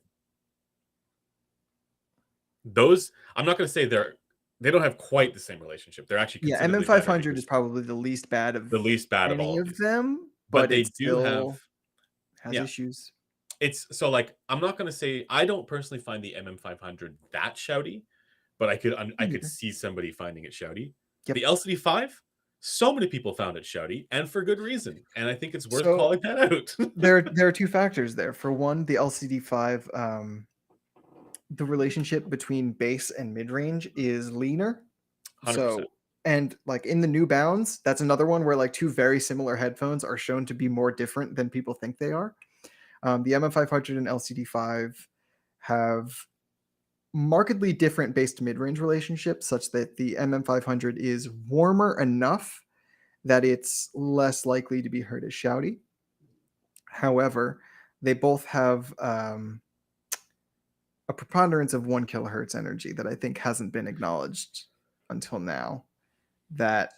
Those I'm not going to say they don't have quite the same relationship. They're actually Yeah, considerably better MM500 is because probably the least bad of the least bad of any all of of these. them, But but they it do have still has yeah. issues. It's so like I'm not going to say I don't personally find the MM500 that shouty, but I Me could neither. see somebody finding it shouty. Yep. The LCD5, so many people found it shouty and for good reason, and I think it's worth So calling that out. there are two factors there. For one, the LCD5, the relationship between bass and mid-range is leaner. 100%. So, and like in the New Bounds, that's another one where like two very similar headphones are shown to be more different than people think they are. The MM500 and LCD5 have markedly different bass to mid-range relationships, such that the MM500 is warmer enough that it's less likely to be heard as shouty. However, they both have a preponderance of 1 kilohertz energy that I think hasn't been acknowledged until now. That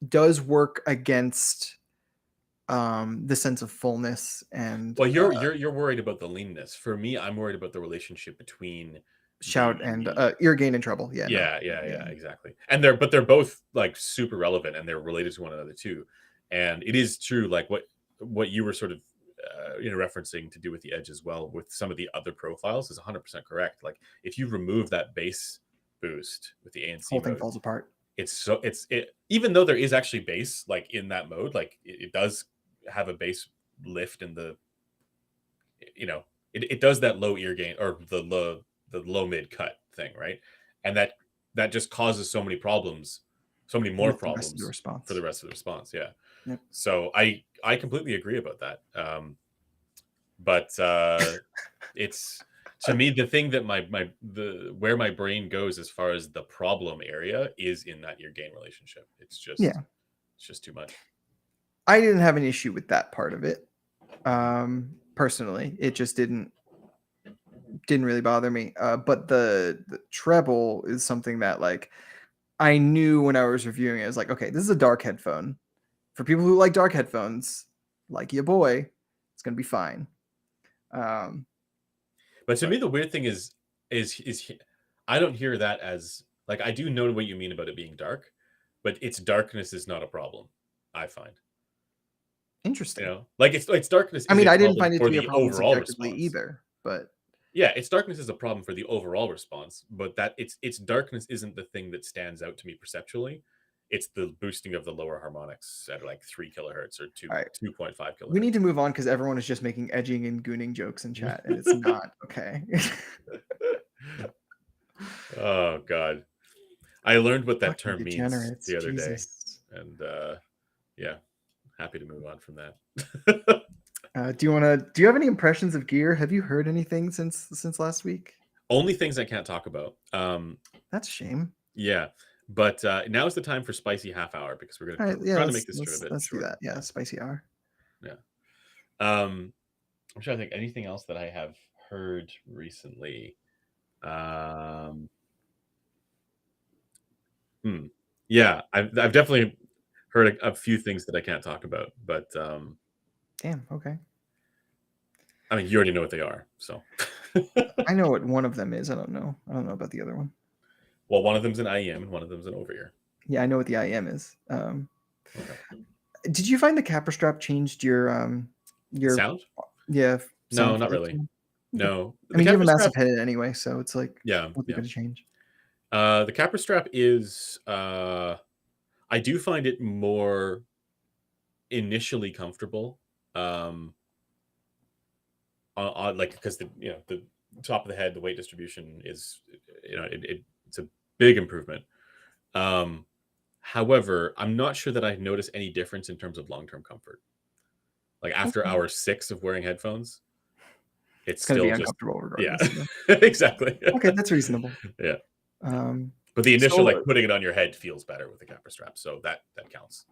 does work against the sense of fullness and Well, you're worried about the leanness. For me, I'm worried about the relationship between shout and the ear gain and treble. Yeah, no, yeah, exactly. And they're both like super relevant and they're related to one another too. And it is true, like what you were sort of referencing to do with the Edge as well, with some of the other profiles is 100% correct. Like if you remove that bass boost with the ANC whole thing mode, falls apart. it even though there is actually bass like in that mode, like it does have a bass lift in the it does that low ear gain or the low mid cut thing, right? And that just causes so many problems, so many more With the rest of the problems for response. the rest of the response. Yeah. Yep. So I completely agree about that. But it's to me the thing that the where my brain goes as far as the problem area is in that ear gain relationship. It's just too much. I didn't have an issue with that part of it. Personally, it just didn't really bother me. But the treble is something that like I knew when I was reviewing it. I was like, okay, this is a dark headphone. For people who like dark headphones, like your boy, it's gonna be fine. But to But me, the weird thing is I don't hear that as like I do know what you mean about it being dark, but its darkness is not a problem. I find interesting. like its darkness I is mean, a I didn't problem find it to for be a the problem overall subjectively response. either, but Yeah, its darkness is a problem for the overall response, but that its darkness isn't the thing that stands out to me perceptually. It's the boosting of the lower harmonics at like 3 kilohertz or all right. 2.5 We need kilohertz. to move on because everyone is just making edging and gooning jokes in chat, and it's not okay. Oh God, I learned what that Fucking term means degenerates. the other day, Jesus. and yeah, happy to move on from that. Do you have any impressions of gear? Have you heard anything since last week? Only things I can't talk about. That's a shame. Yeah, but now is the time for spicy half hour because we're All right, we're yeah, trying to make this stream a bit let's do shorter. that. Yeah, spicy hour. Yeah. I'm trying to think anything else that I have heard recently. Um, Yeah, I've definitely heard a few things that I can't talk about, but Damn. Okay. I mean, you already know what they are, so. I know what one of them is. I don't know. I don't know about the other one. Well, one of them's an IEM and one of them's an over ear. Yeah, I know what the IM is. Okay. Did you find the capper strap changed your Sound? yeah No, sound not physics? really. Okay. No, I the mean, you have a capper massive strap. head anyway, so it's like Yeah, what's it yeah. going to change? The capper strap is. I do find it more initially comfortable. On like because the top of the head, the weight distribution is it's a big improvement. Um, However, I'm not sure that I notice any difference in terms of long-term comfort. Like after Okay. hour 6 of wearing headphones, it's It's going to be still just uncomfortable yeah, regardless. Yeah. exactly. Okay, that's reasonable. Yeah. Um, But the initial so like putting it on your head feels better with the capper strap, so that counts.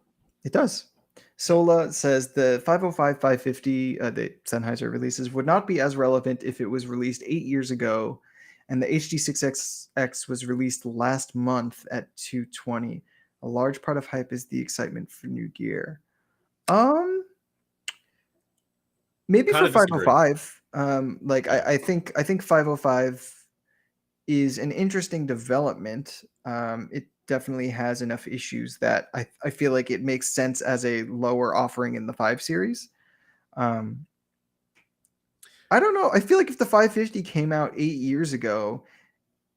it does. Yeah. Sola says the 505 550 the Sennheiser releases would not be as relevant if it was released 8 years ago, and the HD6XX was released last month at 220. A large part of hype is the excitement for new gear. Maybe Kind for of disagree. 505. Like Yeah. I think 505 is an interesting development. It definitely has enough issues that I feel like it makes sense as a lower offering in the 5 series. Um, I don't know. I feel like if the 550 came out 8 years ago,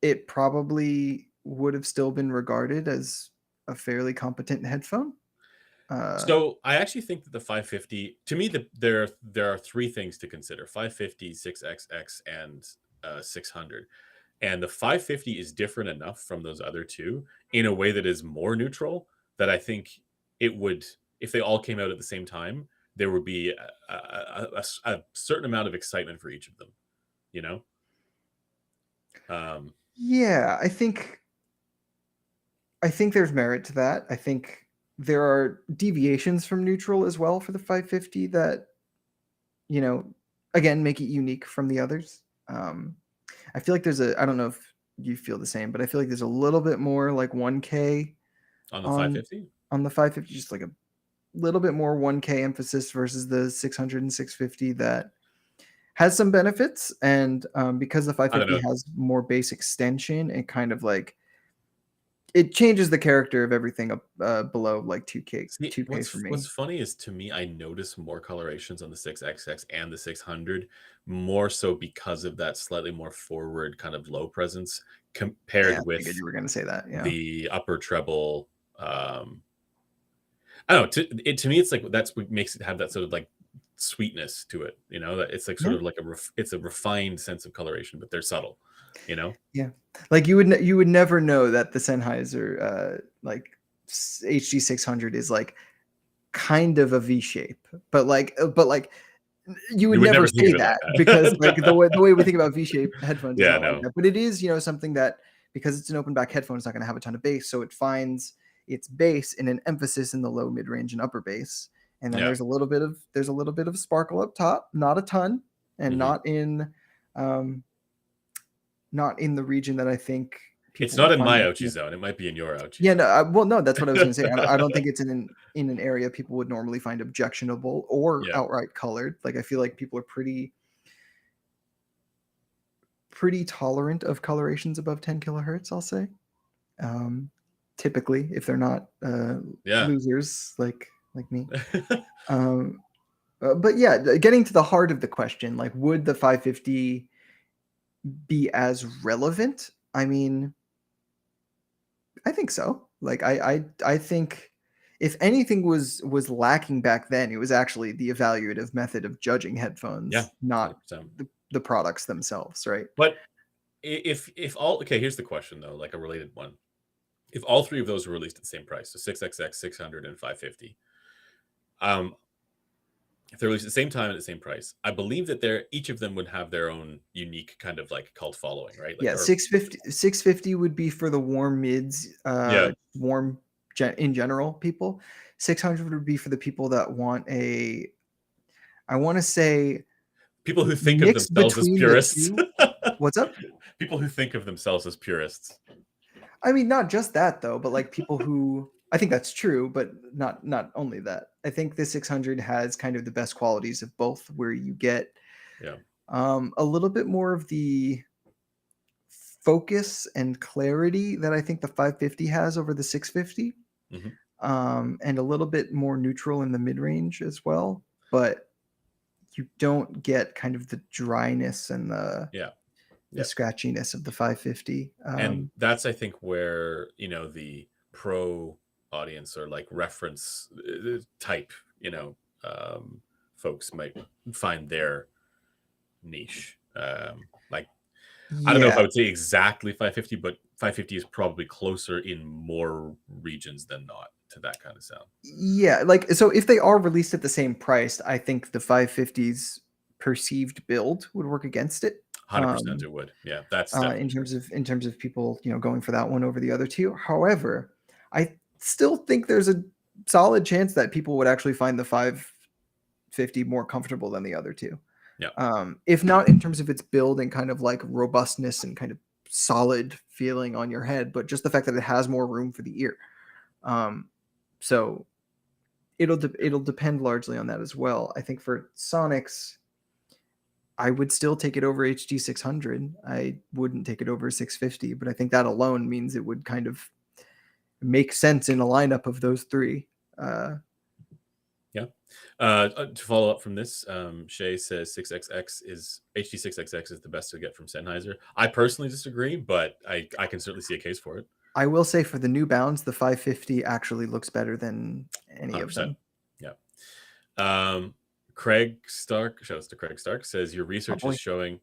it probably would have still been regarded as a fairly competent headphone. Uh, So I actually think that the 550, to me, there are three things to consider: 550, 6XX, and 600. And the 550 is different enough from those other two in a way that is more neutral that I think it would, if they all came out at the same time, there would be a certain amount of excitement for each of them. You know, um, yeah, I think there's merit to that. I think there are deviations from neutral as well for the 550 that, you know, again, make it unique from the others. I feel like I don't know if you feel the same, but I feel like there's a little bit more like 1K on the on 550. the 550, just like a little bit more 1K emphasis versus the 600 and 650 that has some benefits. And because the I don't 550 know. has more bass extension, it kind of like it changes the character of everything up below like 2K See, 2K for what's me. funny is to me, I notice more colorations on the 6XX and the 600, more so because of that slightly more forward kind of low presence Yeah, I compared with figured you were going to say that. Yeah. the upper treble. I don't know. To me, it's like that's what makes it have that sort of like sweetness to it. You know, that it's like sort Yeah. of like it's a refined sense of coloration, but they're subtle. You know, Yeah. Like you would never know that the Sennheiser like HD 600 is like kind of a V shape, but like you would you would never never think say of it like that because like that. the way we think about V-shaped headphones is Yeah, not like no, that. But it is, something that because it's an open back headphone, it's not going to have a ton of bass, so it finds its bass in an emphasis in the low, mid range, and upper bass. And then yeah. there's a little bit of sparkle up top, not a ton, and Hmm. um, not in the region that I think It's people not would in my find. ouchie zone. It might be in your ouchie Yeah, no, zone. well, no, that's what I was going to say. I don't think it's in an area people would normally find objectionable or Yeah. outright colored. Like I feel like people are pretty tolerant of colorations above 10 kilohertz. I'll say, um, typically, if they're not Yeah. losers like me. Um, but yeah, getting to the heart of the question, like, would the 550 be as relevant? I mean, I think so. Like I think if anything was lacking back then, it was actually the evaluative method of judging Yeah, headphones, not 100%. the products themselves, right? But if all okay, here's the question though, like a related one. If all three of those were released at the same price, so 6XX, 600, and 550, um, if they're released at the same time at the same price, I believe that each of them would have their own unique kind of like cult following, right? Like, Yeah, or 650 would be for the warm mids, yeah, warm in general people. 600 would be for the people that want I want to say people who think of mix themselves as between the purists. two. What's up? People who think of themselves as purists. I mean, not just that though, but like people who I think that's true, but not only that. I think the 600 has kind of the best qualities of both, where you get Yeah. a little bit more of the focus and clarity that I think the 550 has over the 650, Hmm. and a little bit more neutral in the mid range as well. But you don't get kind of the dryness and Yeah. the Yeah. scratchiness of the 550. And that's, I think, where, the pro audience or like reference type, um, folks might find their niche. Like, I don't know if I Yeah, would say exactly 550, but 550 is probably closer in more regions than not to that kind of sound. yeah. Like, so if they are released at the same price, I think the 550's perceived build would work against it. 100% it would. Yeah, that's In definitely true. terms of people, going for that one over the other two. However, I still think there's a solid chance that people would actually find the 550 more comfortable than the other two. Yeah. If not in terms of its build and kind of like robustness and kind of solid feeling on your head, but just the fact that it has more room for the ear. Um, so it'll depend largely on that as well. I think for Sonics, I would still take it over HD 600. I wouldn't take it over 650, but I think that alone means it would kind of make sense in a lineup of those three. Uh, Yeah. To follow up from this, Shay says 6XX is HD6XX is the best to get from Sennheiser. I personally disagree, but I can certainly see a case for it. I will say for the new Bounds, the 550 actually looks better than any of 100%. them. Yeah. Um, Craig Stark, shout out to Craig Stark, says your Oh research is boy. showing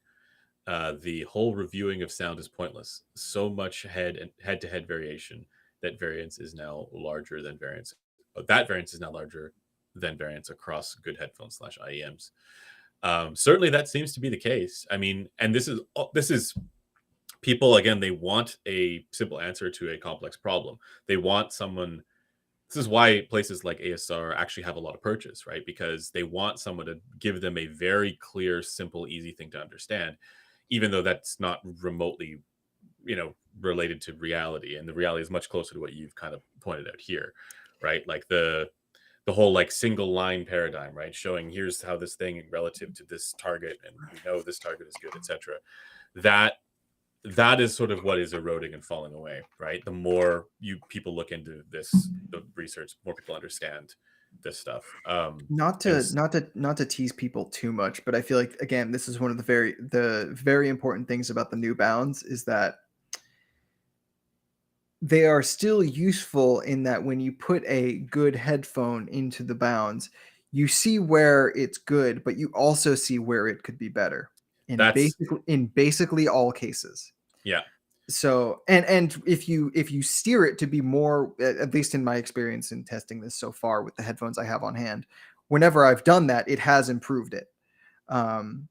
the whole reviewing of sound is pointless. So much head to head variation that variance is now larger than variance. That variance is now larger than variance across good headphones slash IEMs. Certainly, that seems to be the case. I mean, and this is people again. They want a simple answer to a complex problem. They want someone. This is why places like ASR actually have a lot of purchase, right? Because they want someone to give them a very clear, simple, easy thing to understand, even though that's not remotely, related to reality. And the reality is much closer to what you've kind of pointed out here, right? Like the whole like single line paradigm, right? Showing here's how this thing relative to this target, and we know this target is good, etc. That that is sort of what is eroding and falling away, right? The more you people look into the research, more people understand this stuff. Not And to tease people too much, but I feel like again, this is one of the very important things about the new Bounds is that they are still useful in that when you put a good headphone into the Bounds, you see where it's good, but you also see where it could be better that's in basically all cases. yeah, So and if you steer it to be more, at least in my experience in testing this so far with the headphones I have on hand, whenever I've done that, it has improved it. Um,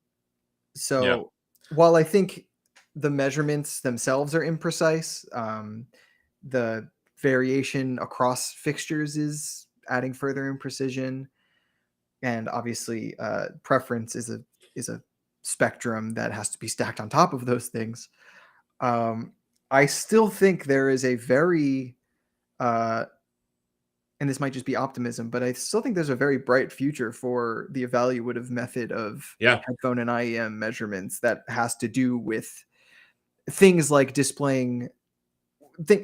yeah, so while I think the measurements themselves are imprecise, the variation across fixtures is adding further imprecision, and obviously, preference is a spectrum that has to be stacked on top of those things. Um, I still think there is a very, uh, and this might just be optimism, but I still think there's a very bright future for the evaluative method of yeah, headphone and IEM measurements that has to do with things like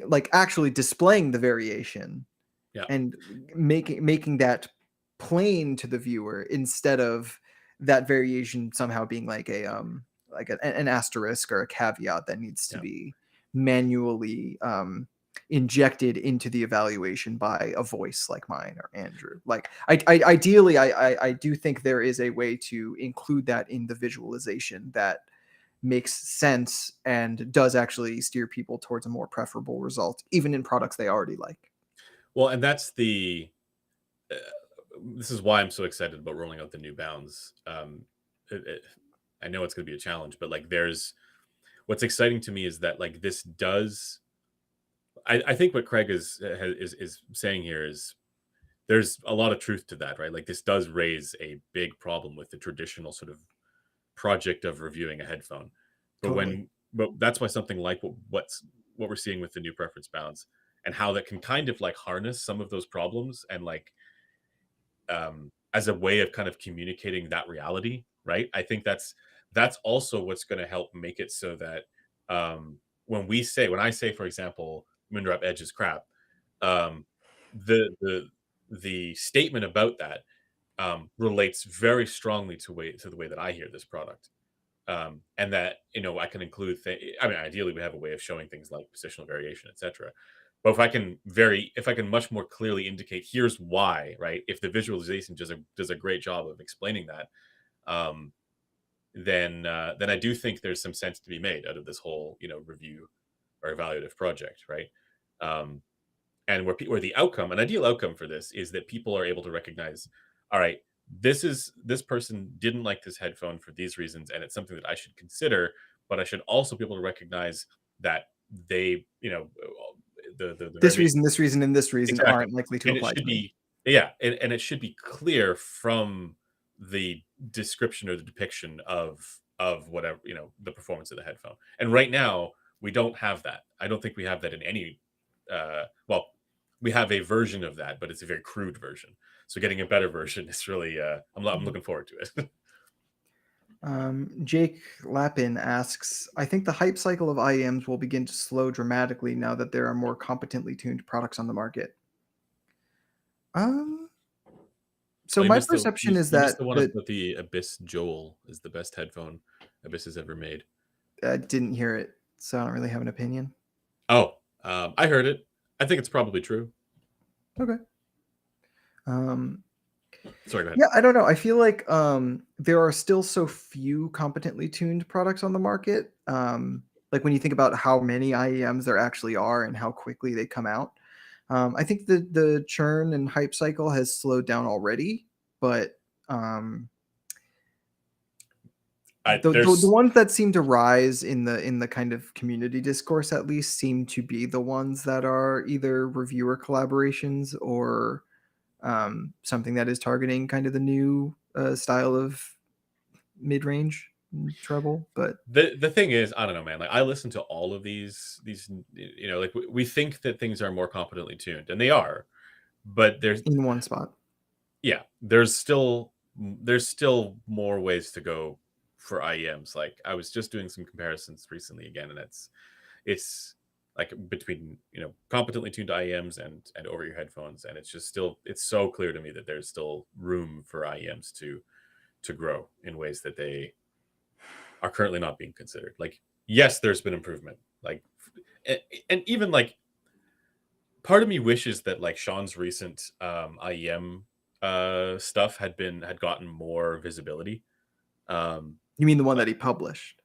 like actually displaying the variation yeah, and making that plain to the viewer instead of that variation somehow being like like an asterisk or a caveat that needs to yeah. be manually injected into the evaluation by a voice like mine or Andrew. Like ideally, I do think there is a way to include that in the visualization that makes sense and does actually steer people towards a more preferable result, even in products they already like. Well, and that's the uh, this is why I'm so excited about rolling out the new bounds. I know it's going to be a challenge, but like there's what's exciting to me is that like this does. I think what Craig is saying here is there's a lot of truth to that, right? Like this does raise a big problem with the traditional sort of project of reviewing a headphone. But Totally. when but that's why something like what we're seeing with the new preference bounds and how that can kind of like harness some of those problems and like as a way of kind of communicating that reality, right? I think that's also what's going to help make it so that when I say, for example, Moondrap Edge is crap, um, the statement about that relates very strongly to the way that I hear this product. And that I can include I mean, ideally we have a way of showing things like positional variation, etc. But if I can much more clearly indicate here's why, right? If the visualization does a great job of explaining that, um, then I do think there's some sense to be made out of this whole review or evaluative project, right? Um, and where the outcome, an ideal outcome for this, is that people are able to recognize, all right, this person didn't like this headphone for these reasons, and it's something that I should consider, but I should also be able to recognize that they, the This very reason, this reason, and this reason exactly, aren't likely to and it apply should to me. be yeah, and it should be clear from the description or the depiction of whatever the performance of the headphone. And right now we don't have that. I don't think we have that in any. Well, we have a version of that, but it's a very crude version. So getting a better version is really I'm looking forward to it. Jake Lappin asks, I think the hype cycle of IEMs will begin to slow dramatically now that there are more competently tuned products on the market. So Well, my perception is you missed that the one about the Abyss Joel is the best headphone Abyss has ever made. I didn't hear it, so I don't really have an opinion. Oh, I heard it. I think it's probably true. Okay. Sorry, go ahead. Yeah, I don't know. I feel like there are still so few competently tuned products on the market. Like when you think about how many IEMs there actually are and how quickly they come out. I think the churn and hype cycle has slowed down already, but the There's ones that seem to rise in the kind of community discourse at least seem to be the ones that are either reviewer collaborations or something that is targeting kind of the new style of mid-range treble. But the thing is, I don't know, man. Like I listen to all of these like we think that things are more competently tuned, and they are, but in one spot, yeah, there's still more ways to go for IEMs. Like I was just doing some comparisons recently again, and it's like between competently tuned IEMs and over your headphones, and it's so clear to me that there's still room for IEMs to grow in ways that they are currently not being considered. Like yes, there's been improvement, like and even like part of me wishes that like Sean's recent IEM stuff had gotten more visibility. you mean the one that he published?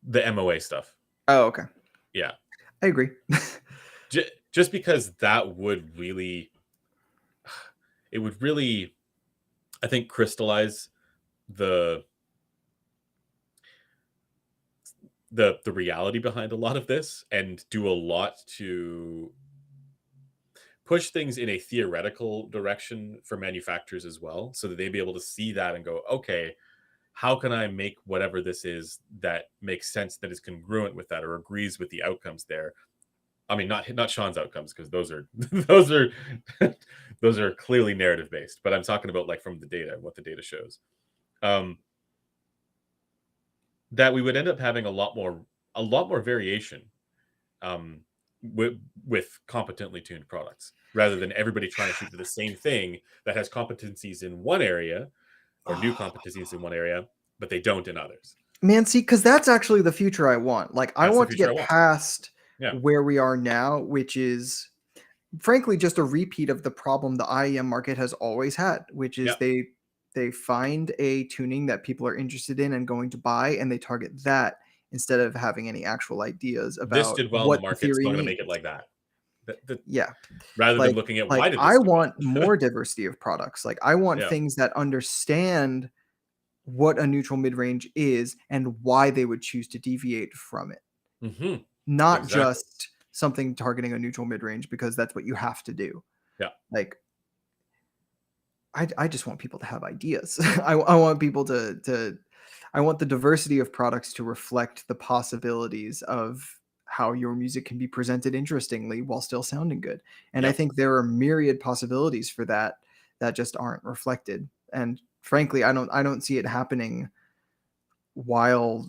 The MOA stuff. Oh, okay. Yeah. I agree. Just because that would really I think crystallize the reality behind a lot of this and do a lot to push things in a theoretical direction for manufacturers as well, so that they'd be able to see that and go, okay, how can I make whatever this is that makes sense, that is congruent with that or agrees with the outcomes there. I mean, not Sean's outcomes, because those are those are those are clearly narrative based, but I'm talking about like from the data, what the data shows. That we would end up having a lot more variation with competently tuned products, rather than everybody trying to shoot for the same thing that has competencies in one area or new competencies in one area, but they don't in others. Man, see, because that's actually the future I want. Like, I That's the want to future I get want. past Yeah. where we are now, which is frankly just a repeat of the problem the IEM market has always had, which is Yeah. they find a tuning that people are interested in and going to buy, and they target that instead of having any actual ideas This about did well in the what the market, so theory I'm going to make it means. like that. Yeah. Rather than Like looking at like why did I this do want well. more diversity of products. Like I want Yeah. things that understand what a neutral mid-range is and why they would choose to deviate from it. Mm-hmm. Not Exactly. just something targeting a neutral mid-range because that's what you have to do. Yeah. Like I just want people to have ideas. I want people to I want the diversity of products to reflect the possibilities of how your music can be presented interestingly while still sounding good. And I Yep. think there are myriad possibilities for that that just aren't reflected. And frankly, I don't see it happening while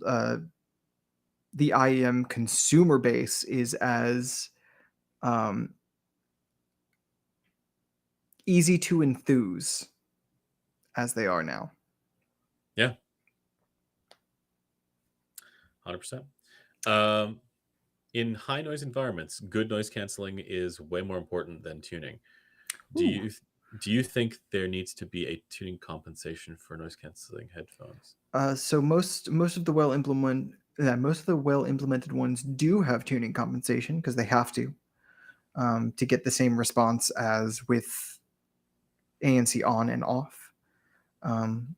the IEM consumer base is as um, easy to enthuse as they are now. Yeah. 100%. In high noise environments, good noise canceling is way more important than tuning. Do Ooh. you think there needs to be a tuning compensation for noise canceling headphones? So most of the well implemented ones do have tuning compensation because they have to get the same response as with ANC on and off. Um,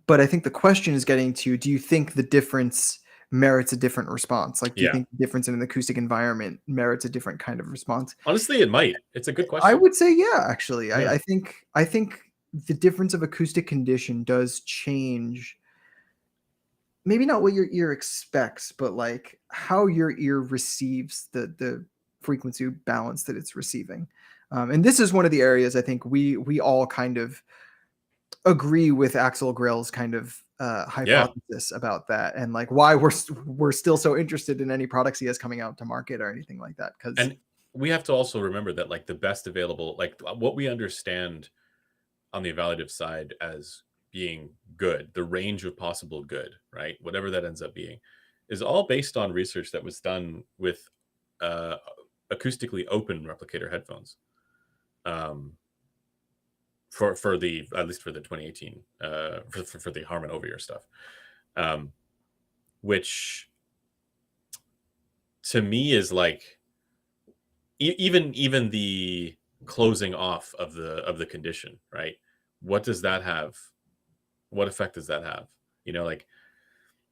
but I think the question is getting to: do you think the difference merits a different response? Like, do you Yeah. think the difference in an acoustic environment merits a different kind of response? Honestly, it might. It's a good I question. would say, yeah. Actually, Yeah. I think the difference of acoustic condition does change. Maybe not what your ear expects, but like how your ear receives the frequency balance that it's receiving. And this is one of the areas I think we all kind of agree with Axel Grill's kind of Yeah. hypothesis about that, and like why we're still so interested in any products he has coming out to market or anything like that. Because And we have to also remember that like the best available, like what we understand on the evaluative side as being good, the range of possible good, right? Whatever that ends up being, is all based on research that was done with uh, acoustically open replicator headphones. For the at least for the 2018 for the Harman over ear stuff, um, which to me is like even the closing off of the condition, right? What does that have? What effect does that have? Like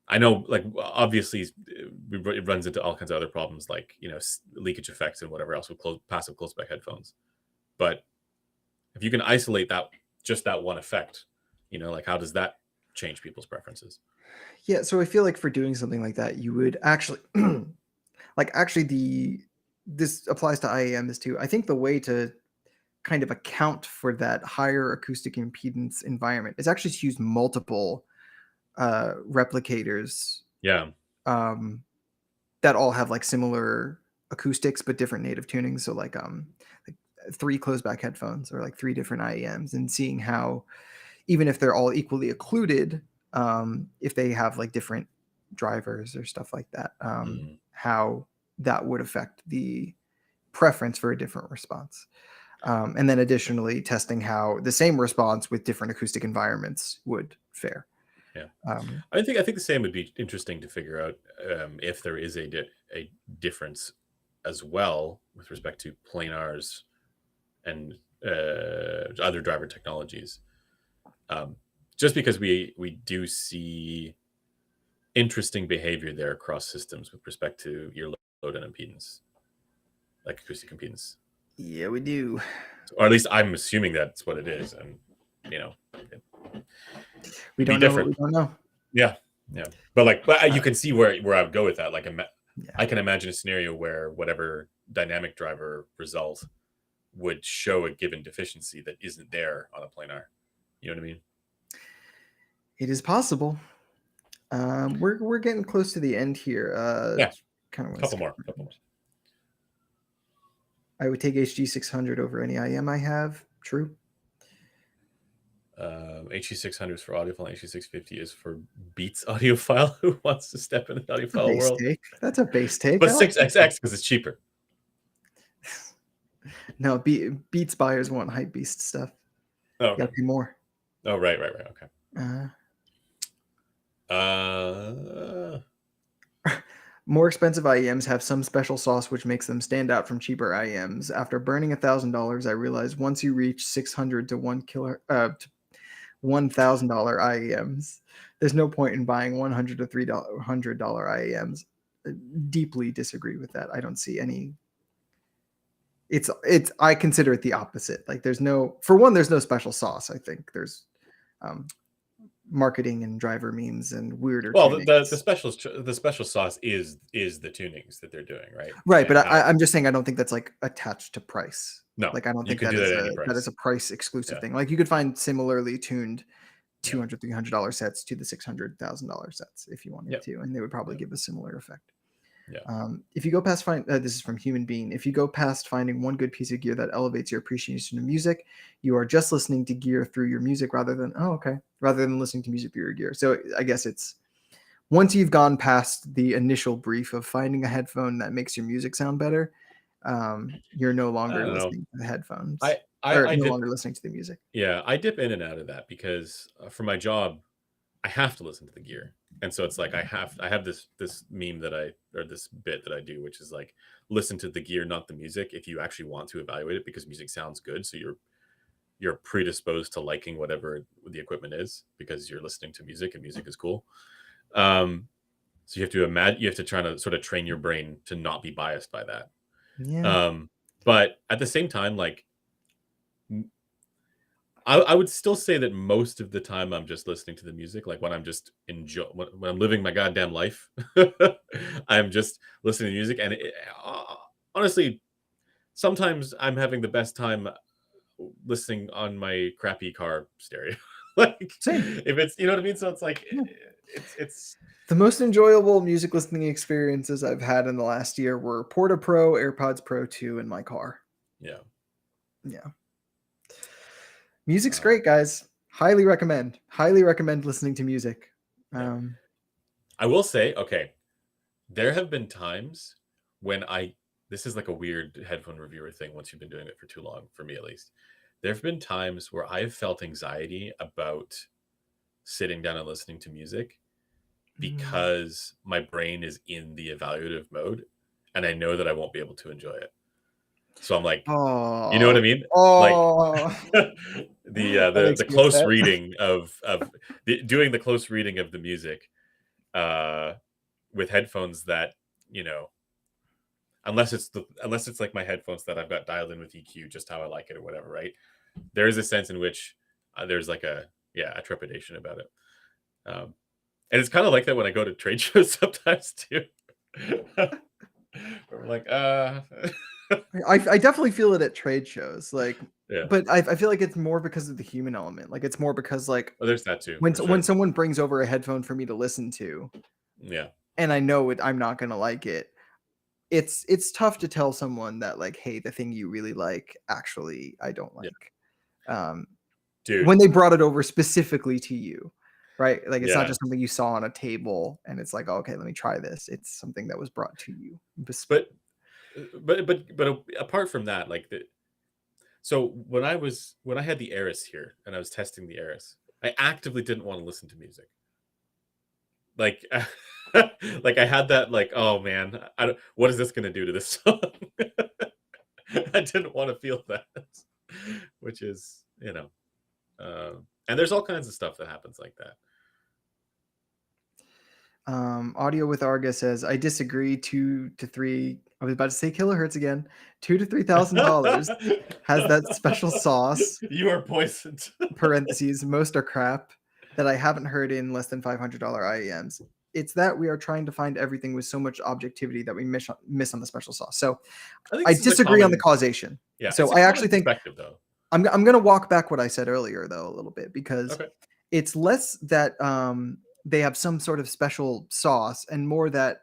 I know, like obviously it runs into all kinds of other problems, like leakage effects and whatever else with passive close back headphones. But if you can isolate just that one effect, like how does that change people's preferences? yeah, so I feel like for doing something like that, you would actually like actually the this applies to IAMs too. I think the way to kind of account for that higher acoustic impedance environment is actually to use multiple replicators Yeah. um, that all have like similar acoustics but different native tunings. So like 3 closed back headphones or like 3 different IEMs, and seeing how even if they're all equally occluded, if they have like different drivers or stuff like that, Mm. how that would affect the preference for a different response. And then additionally testing how the same response with different acoustic environments would fare. Yeah. Um, I think the same would be interesting to figure out if there is a difference as well with respect to planars and other driver technologies. Um, just because we do see interesting behavior there across systems with respect to your load and impedance, like acoustic impedance, yeah, we do. or at least I'm assuming that's what it is, and you know, it, We it'd be don't know what different. we don't know. Yeah, yeah. But you Uh, can see where I would go with that. Like, yeah. I can imagine a scenario where whatever dynamic driver result would show a given deficiency that isn't there on a planar. You know what I mean? It is possible. We're getting close to the end here. Yeah, Kind of want to couple skip. more, couple more. I would take HG600 over any IM I have. True. HE600 is for audiophile, HE650 is for Beats audiophile who wants to step in the That's a audiophile base world. take. That's a base take. But I like 6XX because it's cheaper. no, Beats buyers want hype beast stuff. Oh, You okay. gotta pay more. Oh, right. Okay. Uh, Uh, More expensive IEMs have some special sauce which makes them stand out from cheaper IEMs. After burning $1,000, I realized once you reach 600 to $1,000 IEMs, there's no point in buying $100 to $300 IEMs. Deeply disagree with that. I don't see any. It's. I consider it the opposite. Like there's no. For one, there's no special sauce. I think there's. Um, marketing and driver memes and weirder Well, tunings. the special sauce is the tunings that they're doing, right? Right, but And how I'm just saying I don't think that's like attached to price. no, Like I don't you think could that do that is at any a price. price exclusive Yeah, thing. Like you could find similarly tuned yeah, $200, $300 sets to the $600,000 sets if you wanted yeah, to, and they would probably yeah, give a similar effect. yeah. If you go past this is from Human Being. If you go past finding one good piece of gear that elevates your appreciation of music, you are just listening to gear through your music rather than listening to music through your gear. So I guess it's once you've gone past the initial brief of finding a headphone that makes your music sound better, you're no I longer don't know. listening to the headphones or I no dip longer listening to the music. Yeah, I dip in and out of that because for my job, I have to listen to the gear. And so it's like I have this meme that I or this bit that I do, which is like listen to the gear, not the music, if you actually want to evaluate it because music sounds good. So you're predisposed to liking whatever the equipment is because you're listening to music and music is cool. Um, so you have to try to sort of train your brain to not be biased by that. Yeah, Um, but at the same time, like I would still say that most of the time I'm just listening to the music, like when I'm just when I'm living my goddamn life, I'm just listening to music, and honestly, sometimes I'm having the best time listening on my crappy car stereo. Like same. if it's you know what I mean. So it's like Yeah. it's The most enjoyable music listening experiences I've had in the last year were Porta Pro, AirPods Pro 2 in my car. yeah. Yeah. Music's Uh, great, guys. Highly recommend. Highly recommend listening to music. yeah. Um, I will say, okay, there have been times when this is like a weird headphone reviewer thing once you've been doing it for too long, for me at least. There have been times where I've felt anxiety about sitting down and listening to music mm, because my brain is in the evaluative mode and I know that I won't be able to enjoy it. So I'm like, you know what I oh, mean? Like oh, that the makes me close upset. reading doing the close reading of the music uh with headphones that, you know, unless it's like my headphones that I've got dialed in with EQ just how I like it or whatever, right? There is a sense in which there's like a trepidation about it, and it's kind of like that when I go to trade shows sometimes too. Where I'm like, I definitely feel it at trade shows, like, yeah. but I feel like it's more because of the human element. Like, it's more because like Well, there's that too when for when sure. someone brings over a headphone for me to listen to, Yeah, and I know I'm not gonna like it. It's tough to tell someone that like, hey, the thing you really like, actually, I don't yeah, like. Um, dude. when they brought it over specifically to you, right? Like it's not Yeah, just something you saw on a table and it's like, oh, okay, let me try this. It's something that was brought to you. but apart from that, like so when I had the Eris here and I was testing the Eris, I actively didn't want to listen to music. Like, like I had that like, oh man, I don't, what is this going to do to this song? I didn't want to feel that, which is and there's all kinds of stuff that happens like that. Audio with Arga says, I disagree. 2 to 3. I was about to say kilohertz again. $2,000 to $3,000 has that special sauce. You are poisoned. Parentheses. Most are crap that I haven't heard in less than $500 IEMs. It's that we are trying to find everything with so much objectivity that we miss on the special sauce. So I think I this is a disagree on the common, causation. yeah, So it's a I common actually think perspective though. I'm going to walk back what I said earlier though a little bit because Okay. it's less that they have some sort of special sauce and more that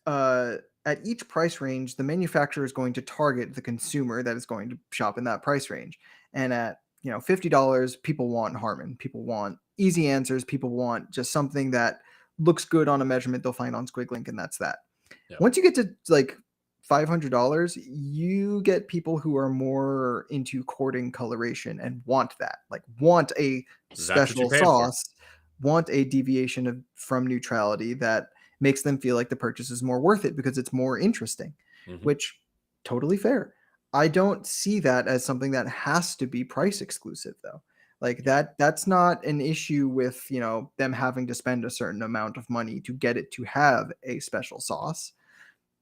uh, at each price range, the manufacturer is going to target the consumer that is going to shop in that price range. And at $50, people want Harman, people want easy answers, people want just something that looks good on a measurement they'll find on Squiglink, and that's that. Yeah. Once you get to like $500, you get people who are more into courting coloration and want that, like want a That's what you're special paying for. sauce, want a deviation from neutrality that makes them feel like the purchase is more worth it because it's more interesting, Hmm. which totally fair. I don't see that as something that has to be price exclusive though. Like Yeah. that's not an issue with, them having to spend a certain amount of money to get it to have a special sauce.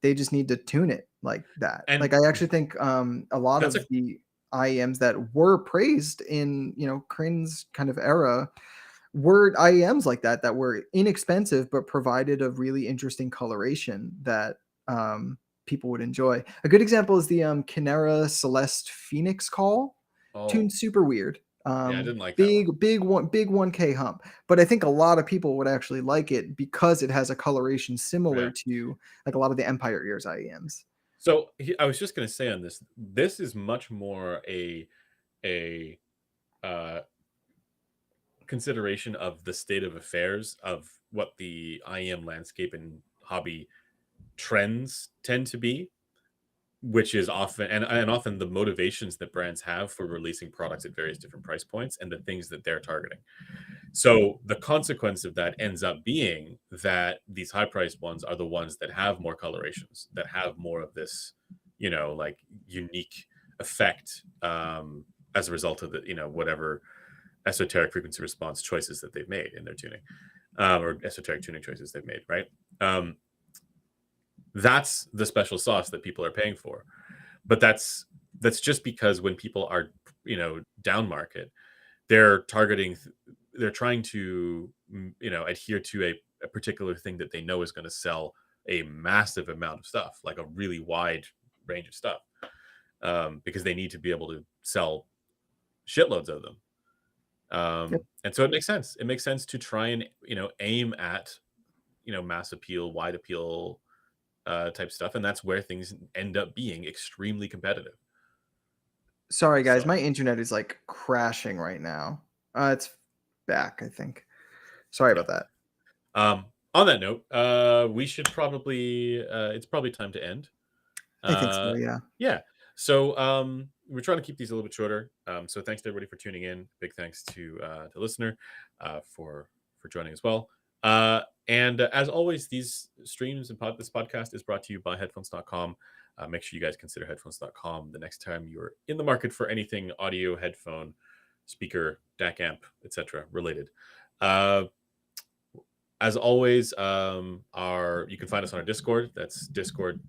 They just need to tune it like that. Like And I actually think a lot that's of a the IEMs that were praised in, Crin's kind of era were IEMs like that were inexpensive but provided a really interesting coloration that people would enjoy. A good example is the Kinera Celeste Phoenix Call. Oh, Tune's super weird. yeah, I didn't like that one. Big 1K hump. But I think a lot of people would actually like it because it has a coloration similar Yeah. to like a lot of the Empire Ears IEMs. So I was just going to say on this, this is much more a uh, consideration of the state of affairs of what the IEM landscape and hobby trends tend to be, which is often and often the motivations that brands have for releasing products at various different price points and the things that they're targeting. So the consequence of that ends up being that these high priced ones are the ones that have more colorations, that have more of this, like unique effect as a result of the, whatever esoteric frequency response choices that they've made in their tuning, or esoteric tuning choices they've made, right? That's the special sauce that people are paying for. But that's just because when people are, down market, they're trying to, adhere to a particular thing that they know is going to sell a massive amount of stuff, like a really wide range of stuff, because they need to be able to sell shitloads of them. Yep. And so it makes sense. It makes sense to try and, aim at, mass appeal, wide appeal type stuff. And that's where things end up being extremely competitive. Sorry, guys. So My internet is like crashing right now. It's back, I think. Sorry about that. on that note, we should probably it's probably time to end. I think so, yeah. Yeah. So we're trying to keep these a little bit shorter. So thanks to everybody for tuning in. Big thanks to the listener for joining as well. And as always, these streams and this podcast is brought to you by headphones.com. Make sure you guys consider headphones.com the next time you're in the market for anything audio, headphone, speaker, DAC amp, etc. related. As always, you can find us on our Discord. That's Discord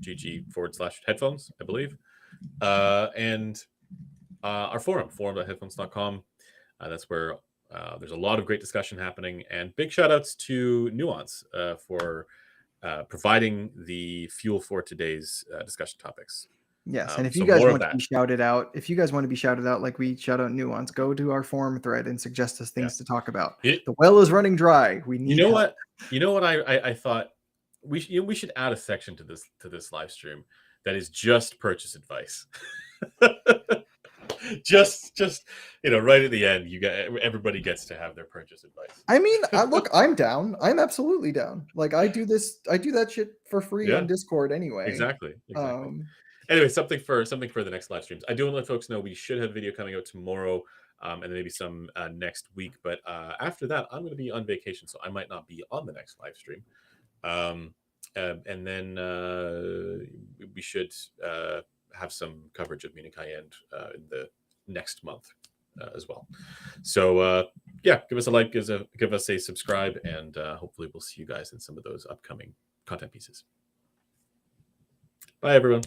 GG/headphones, I believe. And our forum.headphones.com. That's where there's a lot of great discussion happening. And big shout outs to Nuance for providing the fuel for today's discussion topics. Yes, and if So you guys more of want to that. be shouted out, like we shout out Nuance, go to our forum thread and suggest us things to talk about. The well is running dry. We need help. What? You know what I thought we should add a section to this live stream that is just purchase advice. just right at the end, everybody gets to have their purchase advice. I mean, look, I'm down. I'm absolutely down. Like I do that shit for free on Discord anyway. Exactly. Anyway, something for the next live streams. I do want to let folks know we should have a video coming out tomorrow, and then maybe some next week. But after that, I'm going to be on vacation, so I might not be on the next live stream. And then we should have some coverage of Munich High End in the next month as well. So give us a like, give us a subscribe, and hopefully we'll see you guys in some of those upcoming content pieces. Bye, everyone.